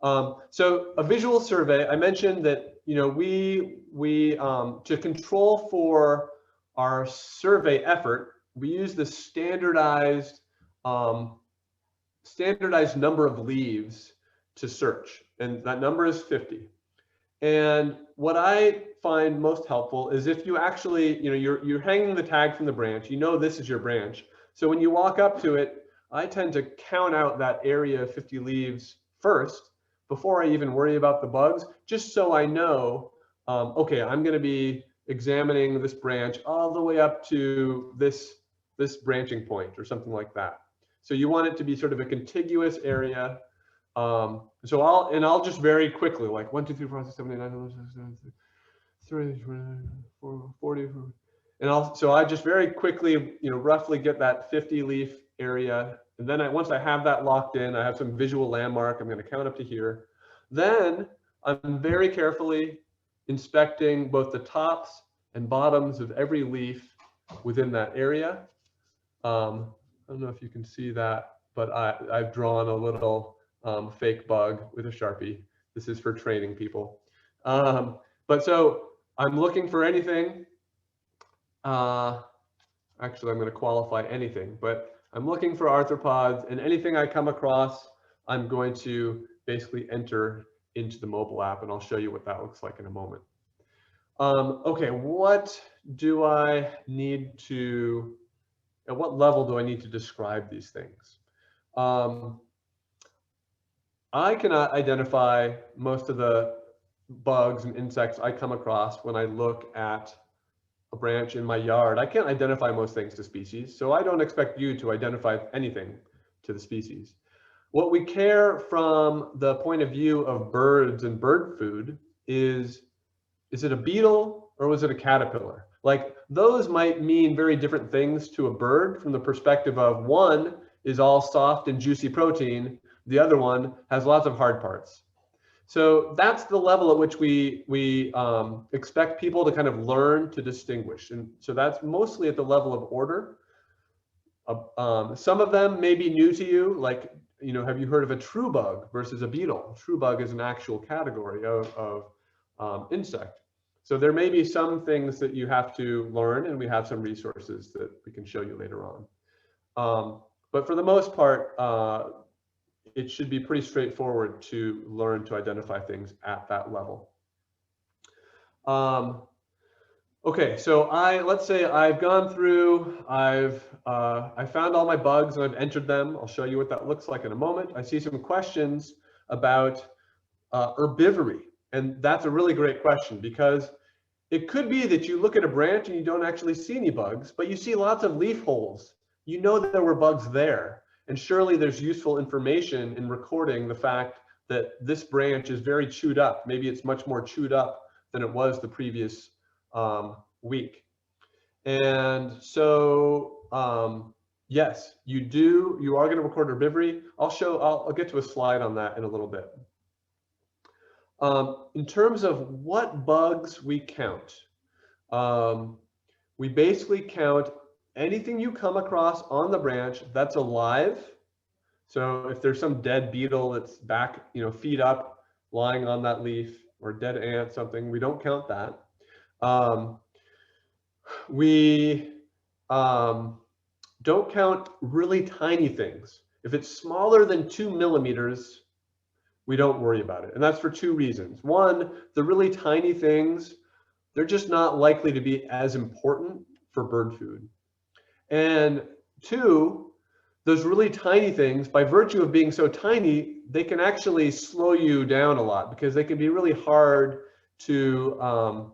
So a visual survey, I mentioned that, you know, we to control for our survey effort, we use the standardized number of leaves to search, and that number is 50. And what I find most helpful is if you actually, you know, you're hanging the tag from the branch, you know this is your branch. So when you walk up to it, I tend to count out that area of 50 leaves first, before I even worry about the bugs, just so I know, okay, I'm going to be examining this branch all the way up to this branching point or something like that. So you want it to be sort of a contiguous area. So I'll just very quickly, like 1, 2, 3, 4, 5, 6, 7, 8, 9, 10, 11, 12, 40, and so I just very quickly, you know, roughly get that 50 leaf area. And then once I have that locked in, I have some visual landmark. I'm going to count up to here. Then I'm very carefully inspecting both the tops and bottoms of every leaf within that area. I don't know if you can see that, but I've drawn a little fake bug with a Sharpie. This is for training people. But so I'm looking for anything. Actually, I'm going to qualify anything, but I'm looking for arthropods, and anything I come across, I'm going to basically enter into the mobile app, and I'll show you what that looks like in a moment. Okay, what do I need to, at what level do I need to describe these things? I cannot identify most of the bugs and insects I come across when I look at a branch in my yard. I can't identify most things to species, so I don't expect you to identify anything to the species. What we care from the point of view of birds and bird food is it a beetle or was it a caterpillar? Like, those might mean very different things to a bird from the perspective of one is all soft and juicy protein, the other one has lots of hard parts. So that's the level at which we expect people to kind of learn to distinguish. And so that's mostly at the level of order. Some of them may be new to you, like, you know, have you heard of a true bug versus a beetle? True bug is an actual category of insect. So there may be some things that you have to learn, and we have some resources that we can show you later on. But for the most part, it should be pretty straightforward to learn to identify things at that level. Okay, so let's say I've gone through, I found all my bugs and I've entered them. I'll show you what that looks like in a moment. I see some questions about herbivory, and that's a really great question, because it could be that you look at a branch and you don't actually see any bugs, but you see lots of leaf holes. You know that there were bugs there. And surely there's useful information in recording the fact that this branch is very chewed up. Maybe it's much more chewed up than it was the previous week. And so, yes, you are going to record herbivory. I'll get to a slide on that in a little bit. In terms of what bugs we count, we basically count anything you come across on the branch that's alive. So if there's some dead beetle that's back, feet up, lying on that leaf, or dead ant, something, we don't count that. We don't count really tiny things. If it's smaller than 2 millimeters, we don't worry about it. And that's for two reasons. One, the really tiny things, they're just not likely to be as important for bird food. And two, those really tiny things, by virtue of being so tiny, they can actually slow you down a lot because they can be really hard to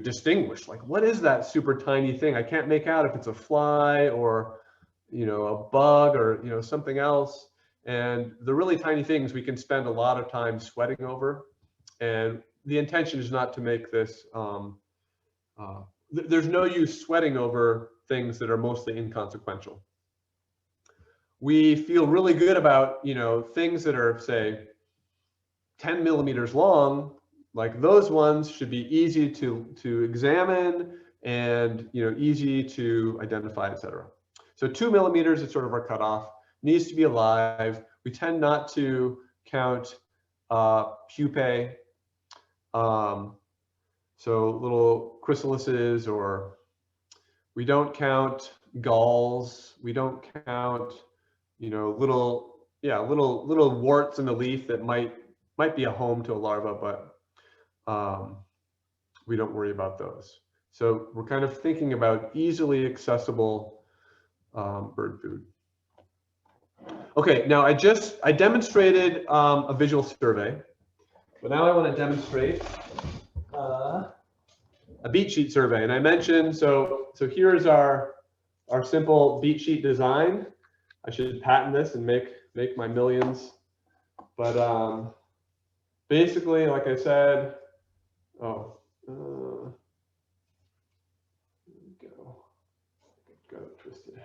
distinguish. Like, what is that super tiny thing? I can't make out if it's a fly or, a bug or, something else. And the really tiny things we can spend a lot of time sweating over. And the intention is not to make this, there's no use sweating over things that are mostly inconsequential. We feel really good about, things that are, say, 10 millimeters long. Like those ones should be easy to examine and, easy to identify, etc. So 2 millimeters is sort of our cutoff. Needs to be alive. We tend not to count pupae, so little chrysalises, or we don't count galls. We don't count, little warts in the leaf that might be a home to a larva, but we don't worry about those. So we're kind of thinking about easily accessible bird food. Okay, now I demonstrated a visual survey, but now I want to demonstrate a beat sheet survey. And I mentioned, so here's our simple beat sheet design. I should patent this and make my millions. But basically, like I said, there we go. Got it twisted.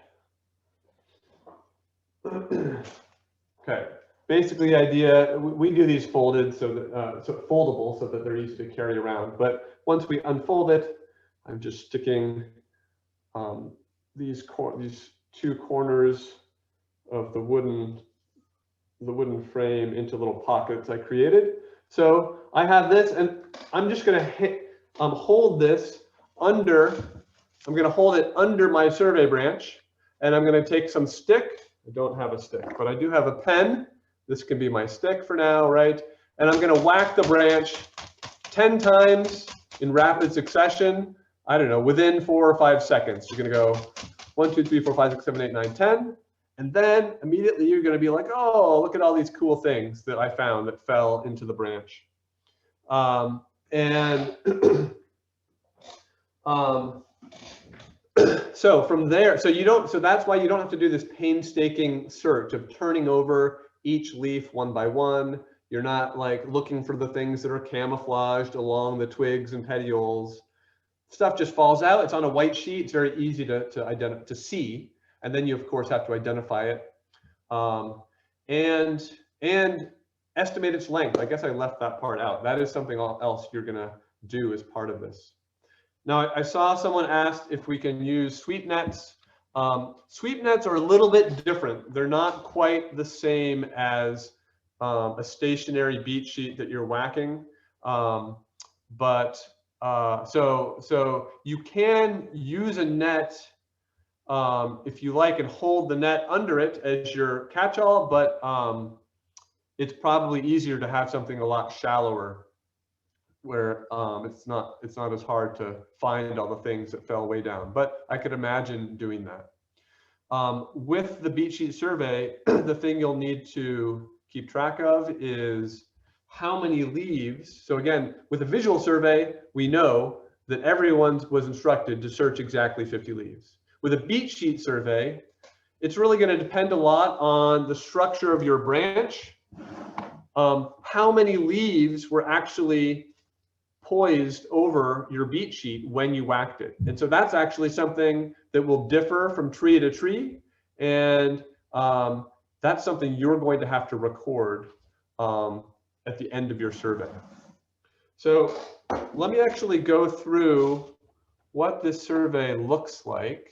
Okay, basically the idea, we do these folded so foldable so that they're easy to carry around. But once we unfold it, I'm just sticking these two corners of the wooden frame into little pockets I created. So I have this, and I'm just going to hold this under. I'm going to hold it under my survey branch, and I'm going to take some stick. I don't have a stick, but I do have a pen. This can be my stick for now, right? And I'm going to whack the branch 10 times in rapid succession. I don't know, within 4 or 5 seconds. You're going to go 1, 2, 3, 4, 5, 6, 7, 8, 9, 10. And then immediately you're going to be like, oh, look at all these cool things that I found that fell into the branch. So from there, so that's why you don't have to do this painstaking search of turning over each leaf one by one. You're not like looking for the things that are camouflaged along the twigs and petioles. Stuff just falls out. It's on a white sheet. It's very easy to see. And then you of course have to identify it and estimate its length. I guess I left that part out. That is something else you're gonna do as part of this. Now, I saw someone asked if we can use sweep nets. Sweep nets are a little bit different. They're not quite the same as a stationary beat sheet that you're whacking. So you can use a net if you like and hold the net under it as your catch-all, but it's probably easier to have something a lot shallower where it's not as hard to find all the things that fell way down. But I could imagine doing that. With the beat sheet survey, the thing you'll need to keep track of is how many leaves. So again, with a visual survey, we know that everyone was instructed to search exactly 50 leaves. With a beat sheet survey, it's really going to depend a lot on the structure of your branch, how many leaves were actually poised over your beat sheet when you whacked it. And so that's actually something that will differ from tree to tree. And that's something you're going to have to record at the end of your survey. So let me actually go through what this survey looks like.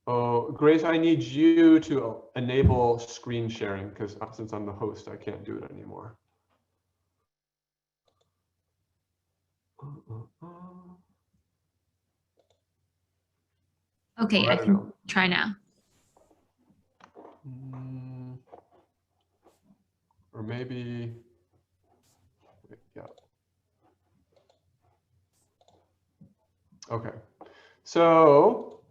Oh, Grace, I need you to enable screen sharing because since I'm the host, I can't do it anymore. Okay, I can try now. Or maybe, yeah. Okay, so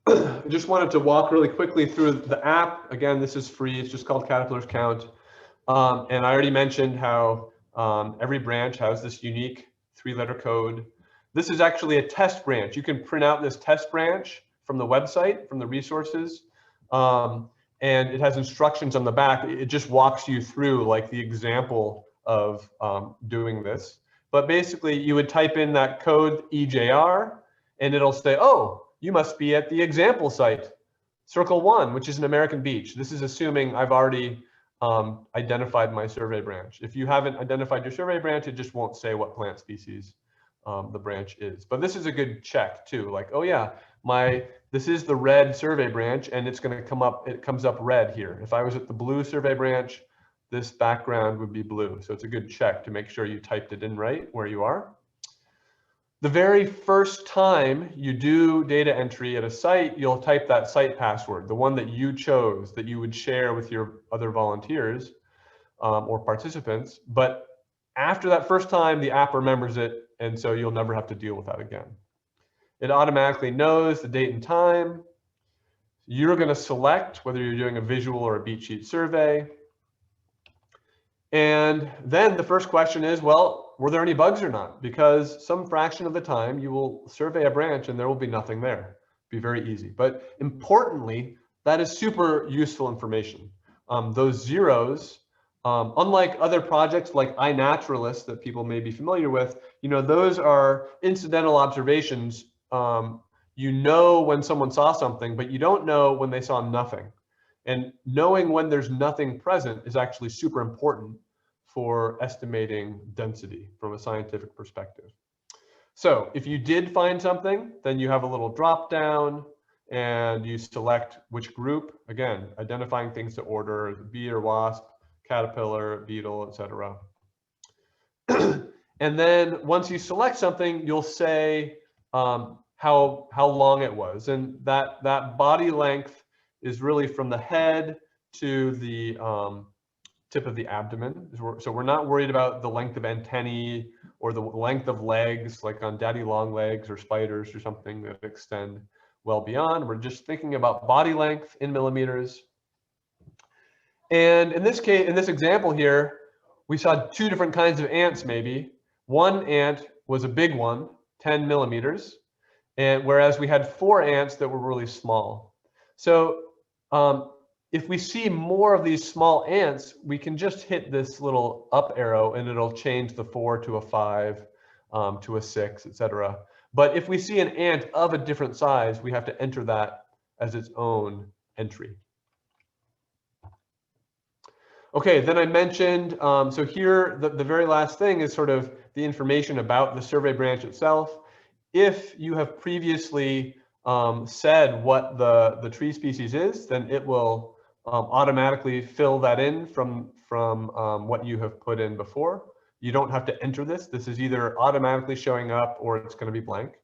I just wanted to walk really quickly through the app. Again, this is free. It's just called Caterpillars Count. And I already mentioned how every branch has this unique 3-letter code. This is actually a test branch. You can print out this test branch from the website, from the resources. And it has instructions on the back. It just walks you through like the example of doing this. But basically, you would type in that code EJR, and it'll say, oh, you must be at the example site, Circle 1, which is an American beach. This is assuming I've already identified my survey branch. If you haven't identified your survey branch, it just won't say what plant species the branch is. But this is a good check too. Like, oh yeah, this is the red survey branch, and it's going to come up. It comes up red here. If I was at the blue survey branch, this background would be blue. So it's a good check to make sure you typed it in right where you are. The very first time you do data entry at a site, you'll type that site password, the one that you chose that you would share with your other volunteers or participants. But after that first time, the app remembers it, and so you'll never have to deal with that again. It automatically knows the date and time. You're going to select whether you're doing a visual or a beat sheet survey. And then the first question is, well, were there any bugs or not? Because some fraction of the time you will survey a branch and there will be nothing there. Be very easy. But importantly, that is super useful information. Those zeros, unlike other projects like iNaturalist that people may be familiar with, those are incidental observations. You know when someone saw something, but you don't know when they saw nothing. And knowing when there's nothing present is actually super important for estimating density from a scientific perspective. So if you did find something, then you have a little drop down and you select which group, again, identifying things to order, bee or wasp, caterpillar, beetle, etc. And then once you select something, you'll say how long it was. And that body length is really from the head to the tip of the abdomen. So we're not worried about the length of antennae or the length of legs, like on daddy long legs or spiders or something that extend well beyond. We're just thinking about body length in millimeters. And in this case, in this example here, we saw 2 different kinds of ants maybe. One ant was a big one, 10 millimeters, and whereas we had 4 ants that were really small. So if we see more of these small ants, we can just hit this little up arrow and it'll change the 4 to a 5, to a 6, etc. But if we see an ant of a different size, we have to enter that as its own entry. Okay, then I mentioned, so here, the very last thing is sort of the information about the survey branch itself. If you have previously said what the tree species is, then it will automatically fill that in from what you have put in before. You don't have to enter this. This is either automatically showing up or it's going to be blank.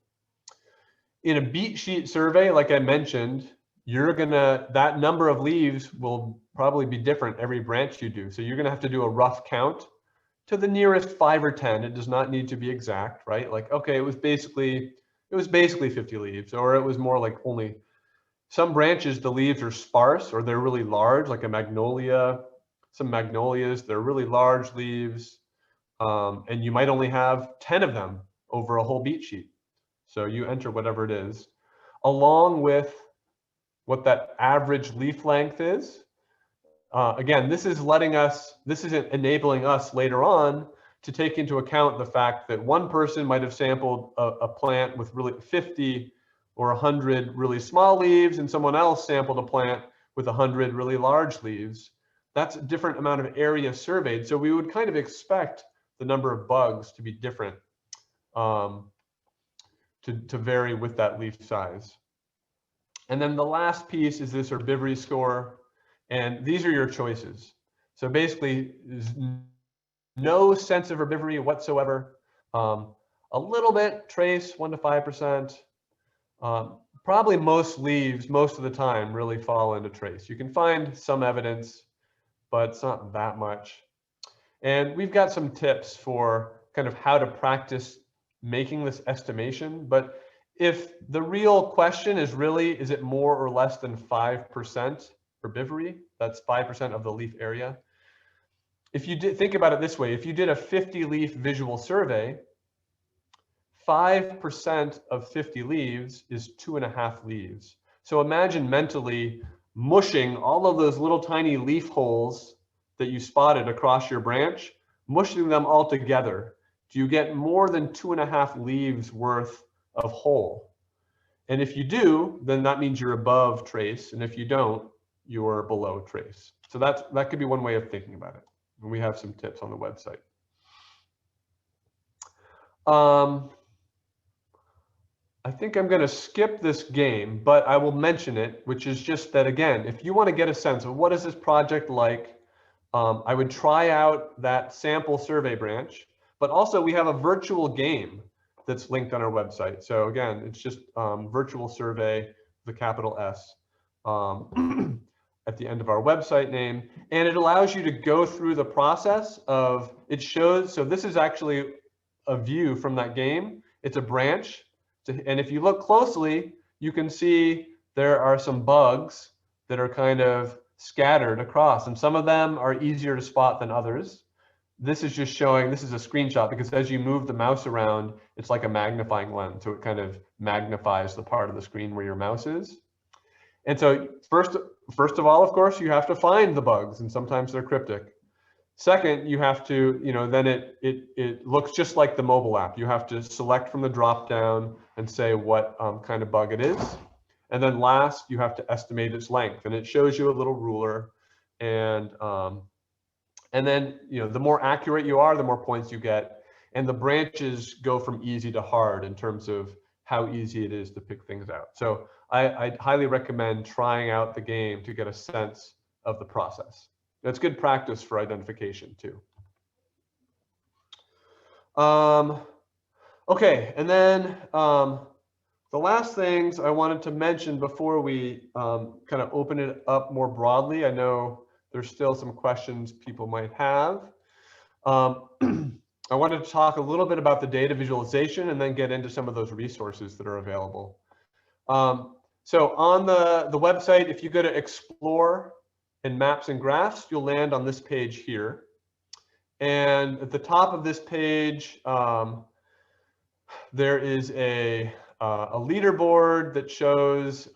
In a beat sheet survey, like I mentioned, that number of leaves will probably be different every branch you do. So you're going to have to do a rough count to the nearest 5 or 10. It does not need to be exact, right? Like, okay, it was basically 50 leaves, or it was more like only Some branches, the leaves are sparse or they're really large, like a magnolia. Some magnolias, they're really large leaves. And you might only have 10 of them over a whole beat sheet. So you enter whatever it is, along with what that average leaf length is. Again, this is enabling us later on to take into account the fact that one person might have sampled a plant with really 50 or 100 really small leaves, and someone else sampled a plant with 100 really large leaves. That's a different amount of area surveyed. So we would kind of expect the number of bugs to be different, to vary with that leaf size. And then the last piece is this herbivory score. And these are your choices. So basically, there's no sense of herbivory whatsoever. A little bit trace, 1 to 5%. Probably most leaves, most of the time, really fall into trace. You can find some evidence, but it's not that much. And we've got some tips for kind of how to practice making this estimation. But if the real question is really, is it more or less than 5% herbivory? That's 5% of the leaf area. If you think about it this way, if you did a 50 leaf visual survey, 5% of 50 leaves is 2.5 leaves. So imagine mentally mushing all of those little tiny leaf holes that you spotted across your branch, mushing them all together. Do you get more than 2.5 leaves worth of hole? And if you do, then that means you're above trace. And if you don't, you're below trace. So that could be one way of thinking about it. And we have some tips on the website. I think I'm going to skip this game, but I will mention it, which is just that, again, if you want to get a sense of what is this project like, I would try out that sample survey branch, but also we have a virtual game that's linked on our website. So again, it's just virtual survey, the capital S, at the end of our website name. And it allows you to go through the process of, it shows, so this is actually a view from that game. It's a branch. And if you look closely, you can see there are some bugs that are kind of scattered across, and some of them are easier to spot than others. This is just showing, this is a screenshot, because as you move the mouse around, it's like a magnifying lens. So it kind of magnifies the part of the screen where your mouse is. And so first of all, of course, you have to find the bugs, and sometimes they're cryptic. Second, you have to, then it looks just like the mobile app. You have to select from the drop down and say what kind of bug it is. And then last, you have to estimate its length, and it shows you a little ruler. And then, the more accurate you are, the more points you get. And the branches go from easy to hard in terms of how easy it is to pick things out. So I'd highly recommend trying out the game to get a sense of the process. That's good practice for identification too. Okay, and then the last things I wanted to mention before we kind of open it up more broadly. I know there's still some questions people might have. I wanted to talk a little bit about the data visualization and then get into some of those resources that are available. So on the website, if you go to Explore and Maps and Graphs, you'll land on this page here. And at the top of this page, there is a leaderboard that shows,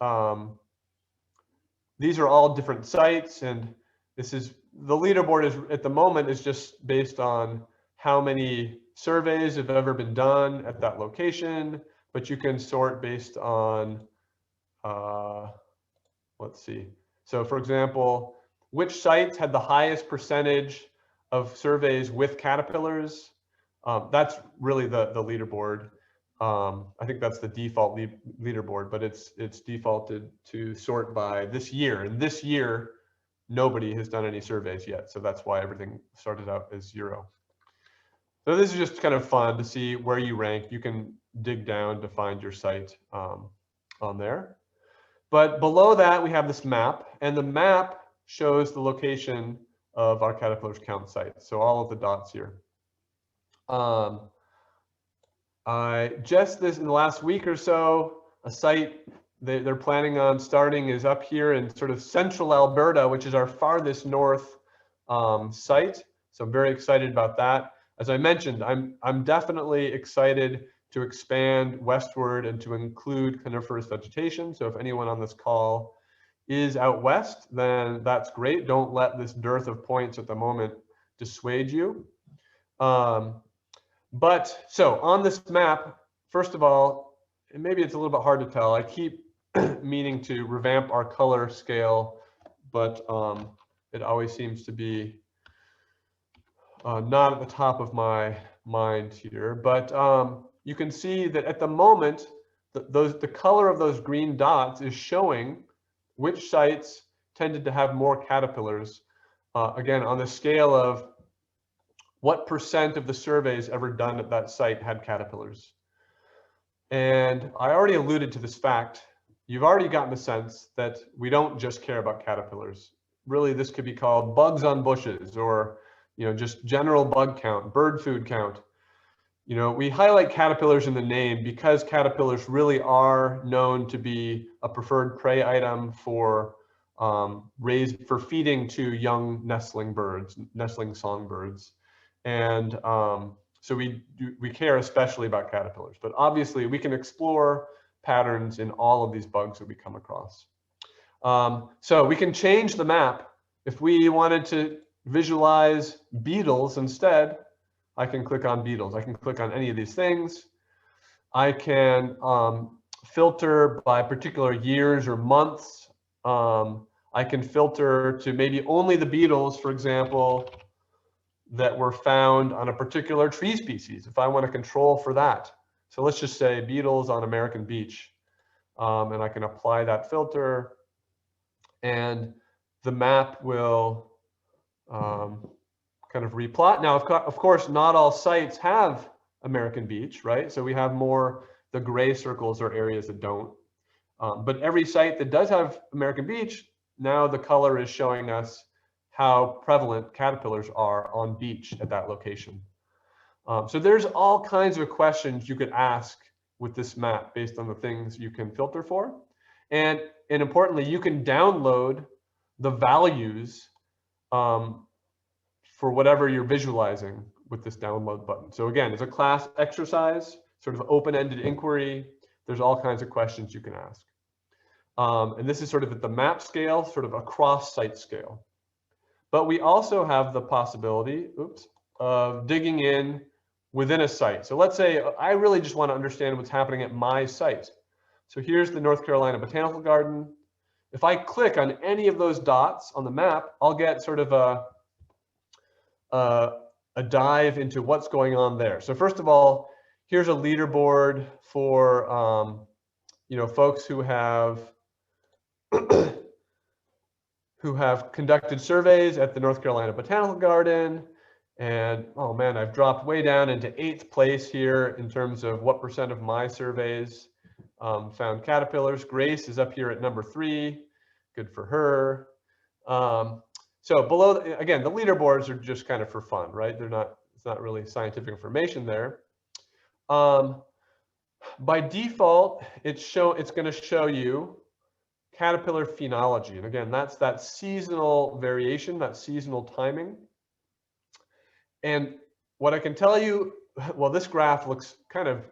these are all different sites, and this is, the leaderboard is at the moment is just based on how many surveys have ever been done at that location, but you can sort based on, let's see. So for example, which sites had the highest percentage of surveys with caterpillars? That's really the leaderboard. I think that's the default leaderboard, but it's defaulted to sort by this year. And this year, nobody has done any surveys yet. So that's why everything started out as 0. So this is just kind of fun to see where you rank. You can dig down to find your site on there. But below that, we have this map, and the map shows the location of our caterpillars count sites. So all of the dots here. I just in the last week or so, a site they're planning on starting is up here in sort of central Alberta, which is our farthest north site. So I'm very excited about that. As I mentioned, I'm definitely excited to expand westward and to include coniferous vegetation. So if anyone on this call is out west, then that's great. Don't let this dearth of points at the moment dissuade you. But so on this map, first of all, and maybe it's a little bit hard to tell, I keep meaning to revamp our color scale, but it always seems to be not at the top of my mind here. But you can see that at the moment, the color of those green dots is showing which sites tended to have more caterpillars. Again, on the scale of what % of the surveys ever done at that site had caterpillars. And I already alluded to this fact. You've already gotten the sense that we don't just care about caterpillars. Really, this could be called bugs on bushes, or just general bug count, bird food count. We highlight caterpillars in the name because caterpillars really are known to be a preferred prey item for feeding to young nestling birds, nestling songbirds. And so we care especially about caterpillars, but obviously we can explore patterns in all of these bugs that we come across. So we can change the map. If we wanted to visualize beetles instead, I can click on beetles. I can click on any of these things. I can filter by particular years or months. I can filter to maybe only the beetles, for example, that were found on a particular tree species, if I want to control for that. So let's just say beetles on American beech. And I can apply that filter, and the map will kind of replot. Now, of course, not all sites have American beech, right? So we have more, the gray circles are areas that don't. But every site that does have American beech, now the color is showing us how prevalent caterpillars are on beech at that location. So there's all kinds of questions you could ask with this map based on the things you can filter for. And importantly, you can download the values for whatever you're visualizing with this download button. So again, it's a class exercise, sort of open-ended inquiry. There's all kinds of questions you can ask. And this is sort of at the map scale, sort of across site scale. But we also have the possibility, of digging in within a site. So let's say I really just want to understand what's happening at my site. So here's the North Carolina Botanical Garden. If I click on any of those dots on the map, I'll get sort of a dive into what's going on there. So first of all, here's a leaderboard for folks who have who have conducted surveys at the North Carolina Botanical Garden. And oh man, I've dropped way down into 8th place here in terms of what % of my surveys found caterpillars. Grace is up here at number 3. Good for her. So below, again, the leaderboards are just kind of for fun, right? It's not really scientific information there. By default, it's going to show you caterpillar phenology. And again, that's that seasonal variation, that seasonal timing. And what I can tell you, well, this graph looks kind of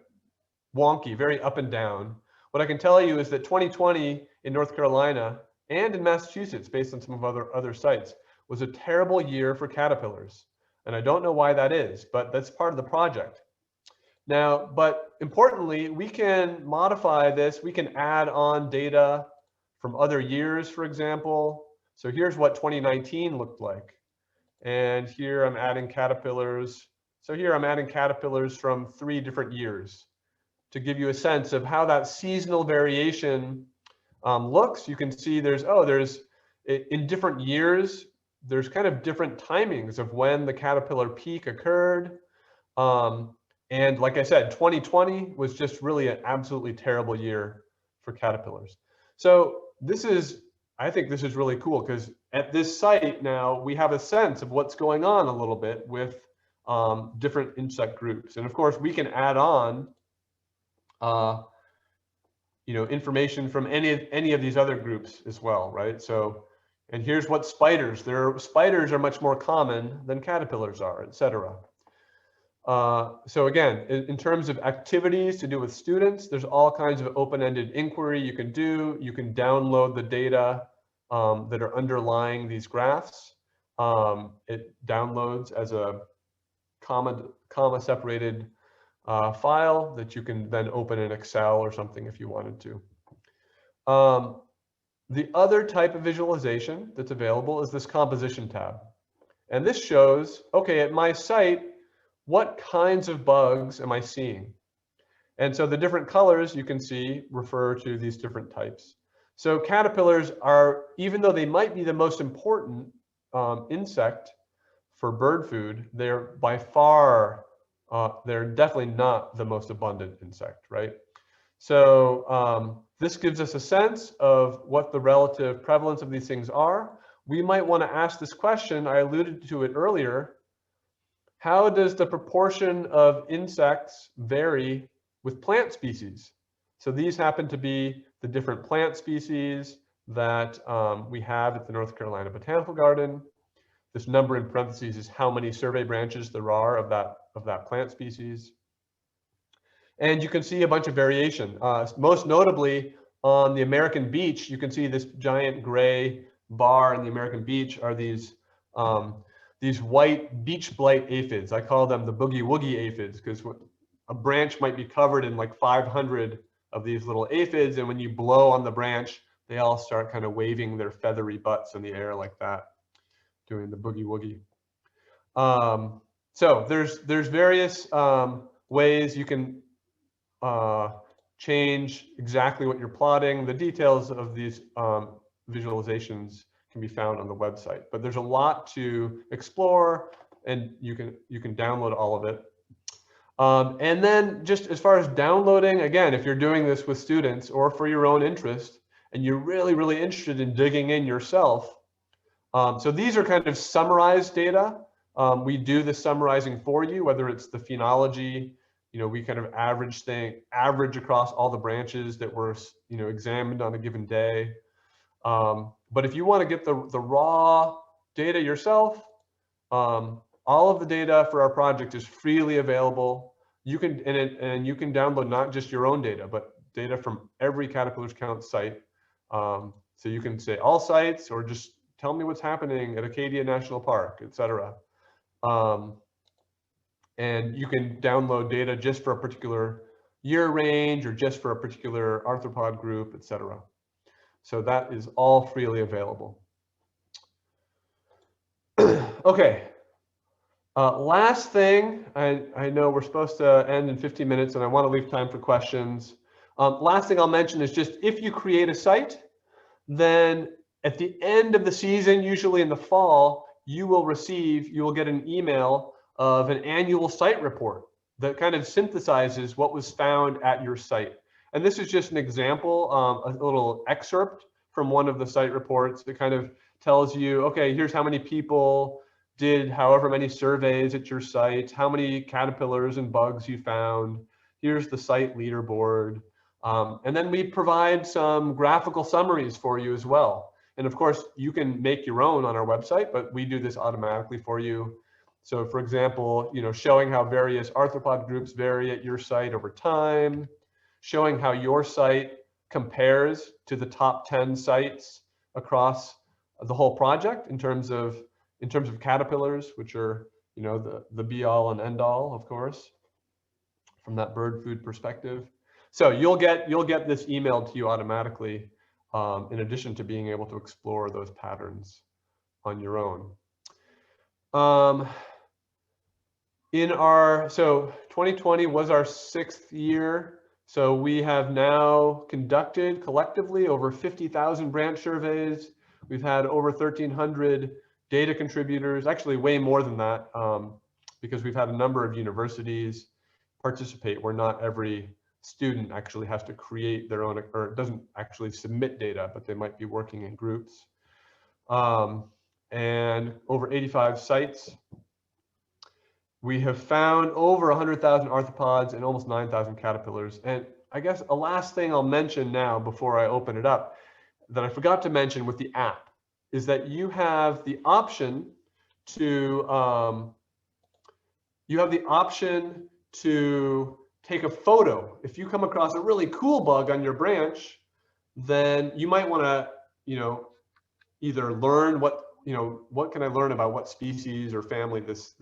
wonky, very up and down. What I can tell you is that 2020 in North Carolina and in Massachusetts, based on some of other sites, was a terrible year for caterpillars. And I don't know why that is, but that's part of the project. Now, but importantly, we can modify this. We can add on data from other years, for example. So here's what 2019 looked like. And here I'm adding caterpillars. So here I'm adding caterpillars from 3 different years to give you a sense of how that seasonal variation looks. You can see there's in different years, there's kind of different timings of when the caterpillar peak occurred. And like I said, 2020 was just really an absolutely terrible year for caterpillars. So I think this is really cool because at this site now, we have a sense of what's going on a little bit with different insect groups. And of course, we can add on, information from any of these other groups as well, right? So, and here's what spiders are much more common than caterpillars are, etc. So again, in terms of activities to do with students, there's all kinds of open-ended inquiry you can do. You can download the data that are underlying these graphs. It downloads as a comma separated file that you can then open in Excel or something if you wanted to. The other type of visualization that's available is this composition tab. And this shows, okay, at my site, what kinds of bugs am I seeing? And so the different colors you can see refer to these different types. So caterpillars are, even though they might be the most important insect for bird food, they're by far, they're definitely not the most abundant insect, right? So this gives us a sense of what the relative prevalence of these things are. We might want to ask this question, I alluded to it earlier, how does the proportion of insects vary with plant species? So these happen to be the different plant species that we have at the North Carolina Botanical Garden. This number in parentheses is how many survey branches there are of that plant species. And you can see a bunch of variation. Most notably on the American beach, you can see this giant gray bar in the American beach are these white beach blight aphids. I call them the boogie woogie aphids because a branch might be covered in like 500 of these little aphids, and when you blow on the branch, they all start kind of waving their feathery butts in the air like that, doing the boogie woogie. So there's various ways you can change exactly what you're plotting. The details of these visualizations can be found on the website, but there's a lot to explore, and you can download all of it. And then just as far as downloading, again, if you're doing this with students or for your own interest, and you're really, really interested in digging in yourself, so these are kind of summarized data. We do the summarizing for you, whether it's the phenology, we kind of average across all the branches that were, examined on a given day. But if you want to get the raw data yourself, all of the data for our project is freely available. You can download not just your own data, but data from every Caterpillars Count site. So you can say all sites, or just tell me what's happening at Acadia National Park, etc. And you can download data just for a particular year range or just for a particular arthropod group, etc. So that is all freely available. Okay. Last thing, I know we're supposed to end in 15 minutes and I want to leave time for questions. Last thing I'll mention is just if you create a site, then at the end of the season, usually in the fall, you will get an email of an annual site report that kind of synthesizes what was found at your site. And this is just an example, a little excerpt from one of the site reports that kind of tells you, okay, here's how many people did however many surveys at your site, how many caterpillars and bugs you found, here's the site leaderboard. And then we provide some graphical summaries for you as well. And of course, you can make your own on our website, but we do this automatically for you. So for example, showing how various arthropod groups vary at your site over time, showing how your site compares to the top 10 sites across the whole project in terms of caterpillars, which are, the be all and end all, of course, from that bird food perspective. So you'll get this emailed to you automatically, in addition to being able to explore those patterns on your own. So 2020 was our 6th year. So we have now conducted collectively over 50,000 branch surveys. We've had over 1,300 data contributors, actually way more than that, because we've had a number of universities participate where not every student actually has to create their own, or doesn't actually submit data, but they might be working in groups. And over 85 sites. We have found over 100,000 arthropods and almost 9,000 caterpillars. And I guess a last thing I'll mention now before I open it up that I forgot to mention with the app is that you have the option to take a photo. If you come across a really cool bug on your branch, then you might want to, either learn what can I learn about what species or family this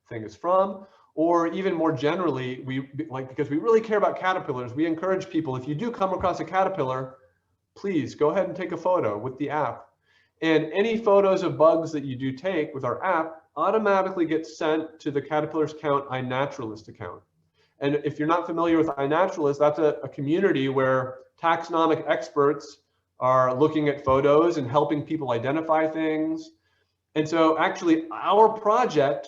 thing is from, or even more generally, because we really care about caterpillars, we encourage people, if you do come across a caterpillar, please go ahead and take a photo with the app. And any photos of bugs that you do take with our app automatically get sent to the Caterpillars Count iNaturalist account. And if you're not familiar with iNaturalist, that's a community where taxonomic experts are looking at photos and helping people identify things. And so actually our project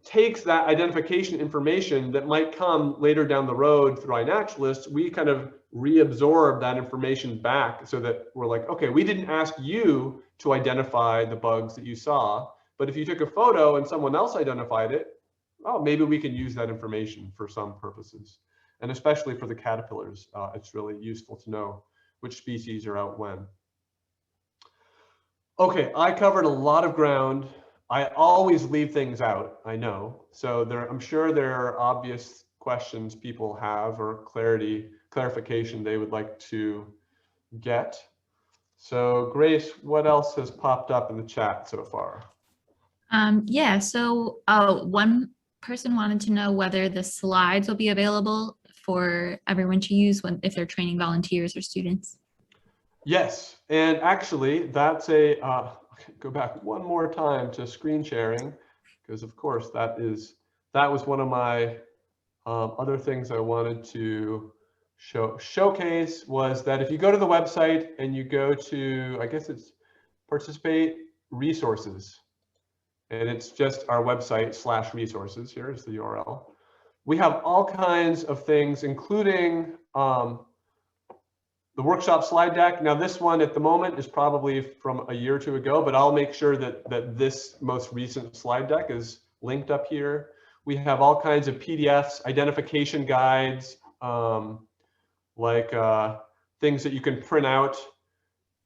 takes that identification information that might come later down the road through iNaturalist, we kind of reabsorb that information back so that we're like, okay, we didn't ask you to identify the bugs that you saw, but if you took a photo and someone else identified it, oh, maybe we can use that information for some purposes. And especially for the caterpillars, it's really useful to know which species are out when. Okay, I covered a lot of ground. I always leave things out, I know. So I'm sure there are obvious questions people have or clarification they would like to get. So Grace, what else has popped up in the chat so far? Yeah, so one person wanted to know whether the slides will be available for everyone to use if they're training volunteers or students. Yes, and actually that's go back one more time to screen sharing, because of course that was one of my other things I wanted to showcase, was that if you go to the website and you go to, I guess it's participate resources, and it's just our website /resources. Here is the URL. We have all kinds of things, including the workshop slide deck. Now this one at the moment is probably from a year or two ago, but I'll make sure that this most recent slide deck is linked up here. We have all kinds of PDFs, identification guides, things that you can print out.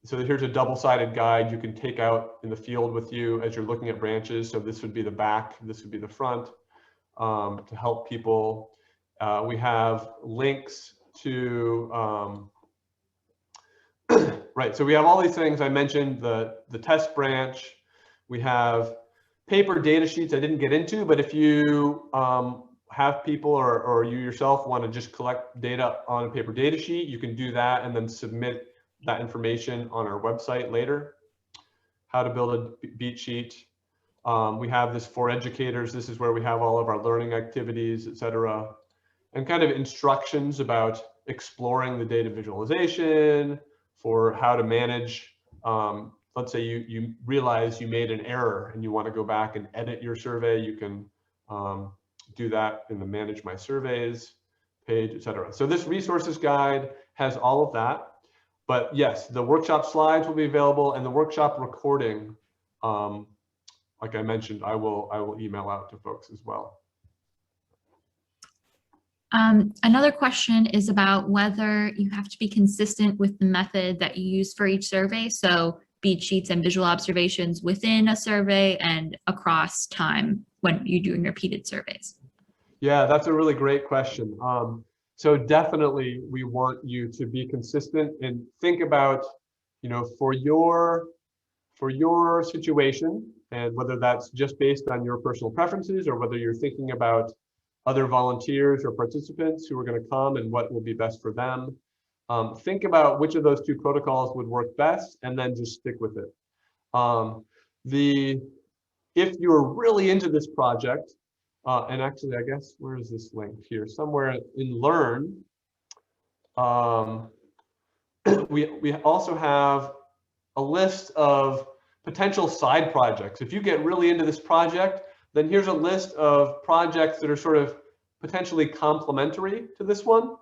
So here's a double-sided guide you can take out in the field with you as you're looking at branches. So this would be the back, this would be the front, to help people. We have links to right, so we have all these things. I mentioned the test branch. We have paper data sheets I didn't get into, but if you have people or you yourself want to just collect data on a paper data sheet, you can do that and then submit that information on our website later. How to build a beat sheet. We have this for educators. This is where we have all of our learning activities, etc. And kind of instructions about exploring the data visualization, for how to manage, let's say you realize you made an error and you want to go back and edit your survey, you can do that in the Manage My Surveys page, etc. So this resources guide has all of that. But yes, the workshop slides will be available, and the workshop recording, like I mentioned, I will email out to folks as well. Another question is about whether you have to be consistent with the method that you use for each survey. So beat sheets and visual observations within a survey and across time when you're doing repeated surveys. Yeah, that's a really great question. So definitely we want you to be consistent and think about, for your situation, and whether that's just based on your personal preferences or whether you're thinking about other volunteers or participants who are going to come and what will be best for them. Think about which of those two protocols would work best and then just stick with it. If you're really into this project, and actually, I guess, where is this link here? Somewhere in Learn, we also have a list of potential side projects. If you get really into this project, then here's a list of projects that are sort of potentially complementary to this one.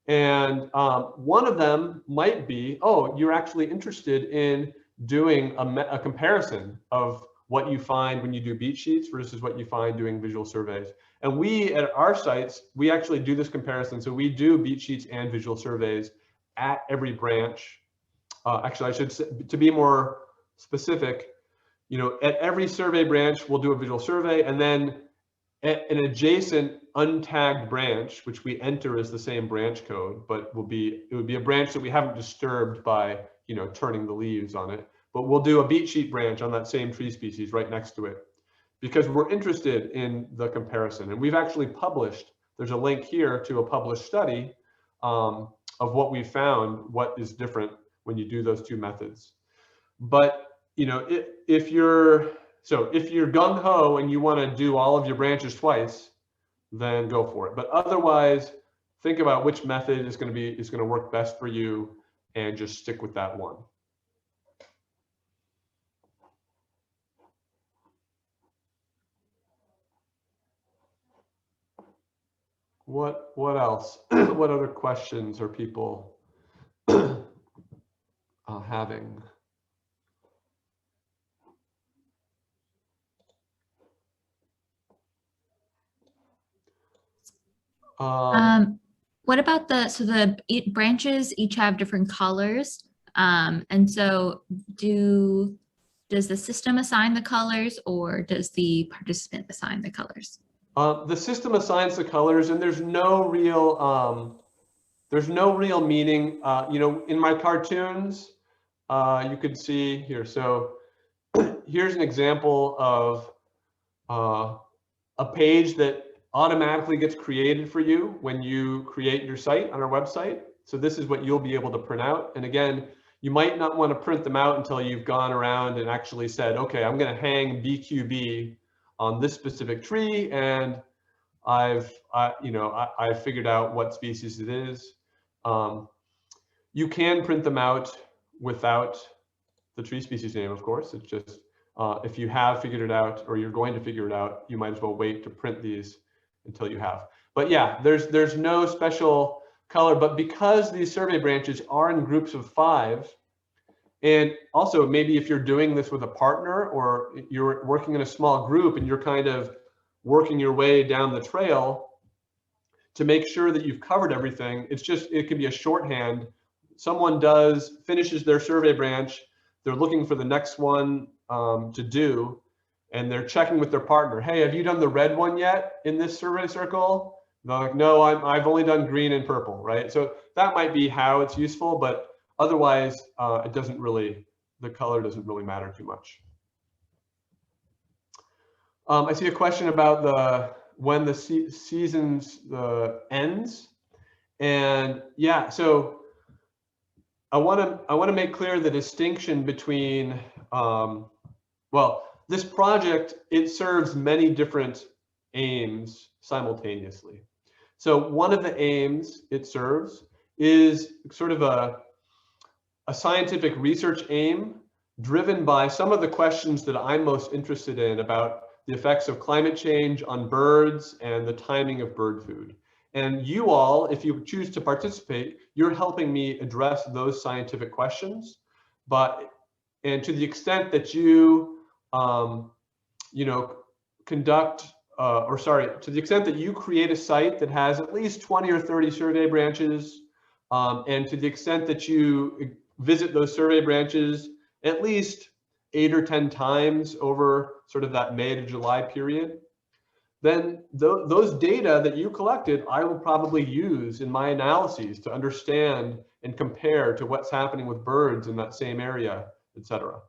And one of them might be, oh, you're actually interested in doing a comparison of what you find when you do beat sheets versus what you find doing visual surveys. And we, at our sites, we actually do this comparison. So we do beat sheets and visual surveys at every branch. Actually, I should say, to be more specific, you know, at every survey branch, we'll do a visual survey, and then at an adjacent untagged branch, which we enter as the same branch code, but it would be a branch that we haven't disturbed by, you know, turning the leaves on it. But we'll do a beat sheet branch on that same tree species right next to it, because we're interested in the comparison. And we've actually published, there's a link here to a published study of what we found, what is different when you do those two methods. But, you know, if you're gung-ho and you want to do all of your branches twice, then go for it. But otherwise, think about which method is going to work best for you and just stick with that one. What else? What other questions are people having? What about so the branches each have different colors, and so does the system assign the colors, or does the participant assign the colors? The system assigns the colors, and there's no real meaning. You know, in my cartoons, you could see here. So here's an example of a page that automatically gets created for you when you create your site on our website. So this is what you'll be able to print out. And again, you might not want to print them out until you've gone around and actually said, okay, I'm going to hang BQB on this specific tree, and I've figured out what species it is. You can print them out without the tree species name, of course. It's just if you have figured it out, or you're going to figure it out, you might as well wait to print these until you have. But yeah, there's no special color, but because these survey branches are in groups of 5, and also maybe if you're doing this with a partner, or you're working in a small group and you're kind of working your way down the trail to make sure that you've covered everything, it can be a shorthand. Someone finishes their survey branch, they're looking for the next one to do, and they're checking with their partner. Hey, have you done the red one yet in this survey circle? And they're like, no, I've only done green and purple, right? So that might be how it's useful, but otherwise, the color doesn't really matter too much. I see a question about when the seasons ends, and yeah, so I want to make clear the distinction between well, this project, it serves many different aims simultaneously. So one of the aims it serves is sort of a scientific research aim driven by some of the questions that I'm most interested in about the effects of climate change on birds and the timing of bird food. And you all, if you choose to participate, you're helping me address those scientific questions. And to the extent that to the extent that you create a site that has at least 20 or 30 survey branches, and to the extent that you visit those survey branches at least 8 or 10 times over sort of that May to July period, then those data that you collected, I will probably use in my analyses to understand and compare to what's happening with birds in that same area, etc.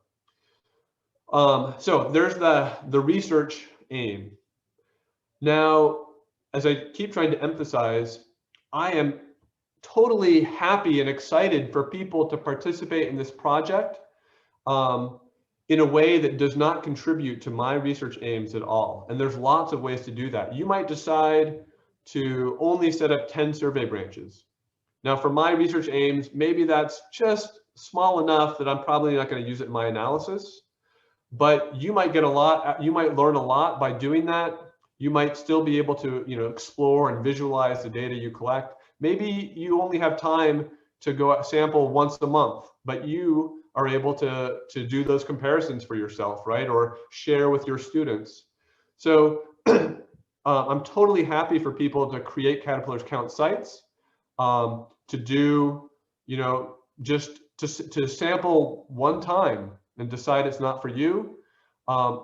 So there's the research aim. Now, as I keep trying to emphasize, I am totally happy and excited for people to participate in this project in a way that does not contribute to my research aims at all. And there's lots of ways to do that. You might decide to only set up 10 survey branches. Now, for my research aims, maybe that's just small enough that I'm probably not going to use it in my analysis. But you might get you might learn a lot by doing that. You might still be able to, explore and visualize the data you collect. Maybe you only have time to go sample once a month, but you are able to do those comparisons for yourself, right? Or share with your students. So I'm totally happy for people to create caterpillars count sites, to do, you know, just to sample one time and decide it's not for you.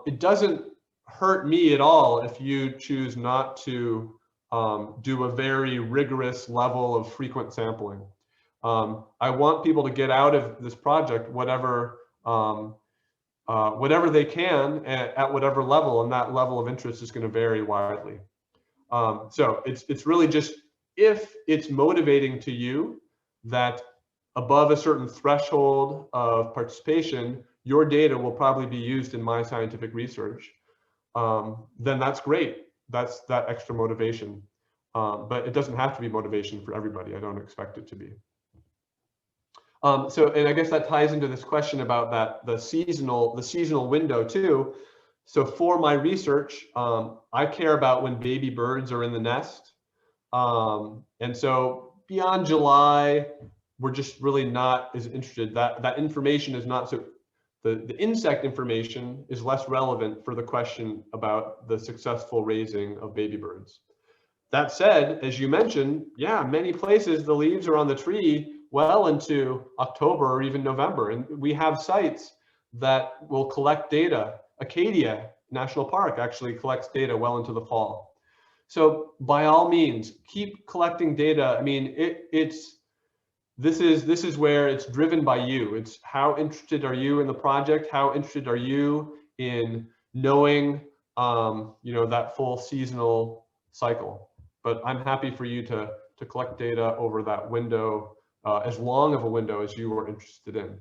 It doesn't hurt me at all if you choose not to do a very rigorous level of frequent sampling. I want people to get out of this project whatever whatever they can at whatever level, and that level of interest is going to vary widely. So it's really just, if it's motivating to you that above a certain threshold of participation, your data will probably be used in my scientific research, then that's great. That's that extra motivation. But it doesn't have to be motivation for everybody. I don't expect it to be. So, and I guess that ties into this question about that the seasonal window too. So for my research, I care about when baby birds are in the nest. And so beyond July, we're just really not as interested. That information is not so, the insect information is less relevant for the question about the successful raising of baby birds. That said, as you mentioned, yeah, many places the leaves are on the tree well into October or even November. And we have sites that will collect data. Acadia National Park actually collects data well into the fall. So by all means, keep collecting data. I mean, this is where it's driven by you. It's how interested are you in the project? How interested are you in knowing, you know, that full seasonal cycle? But I'm happy for you to collect data over that window, as long of a window as you are interested in.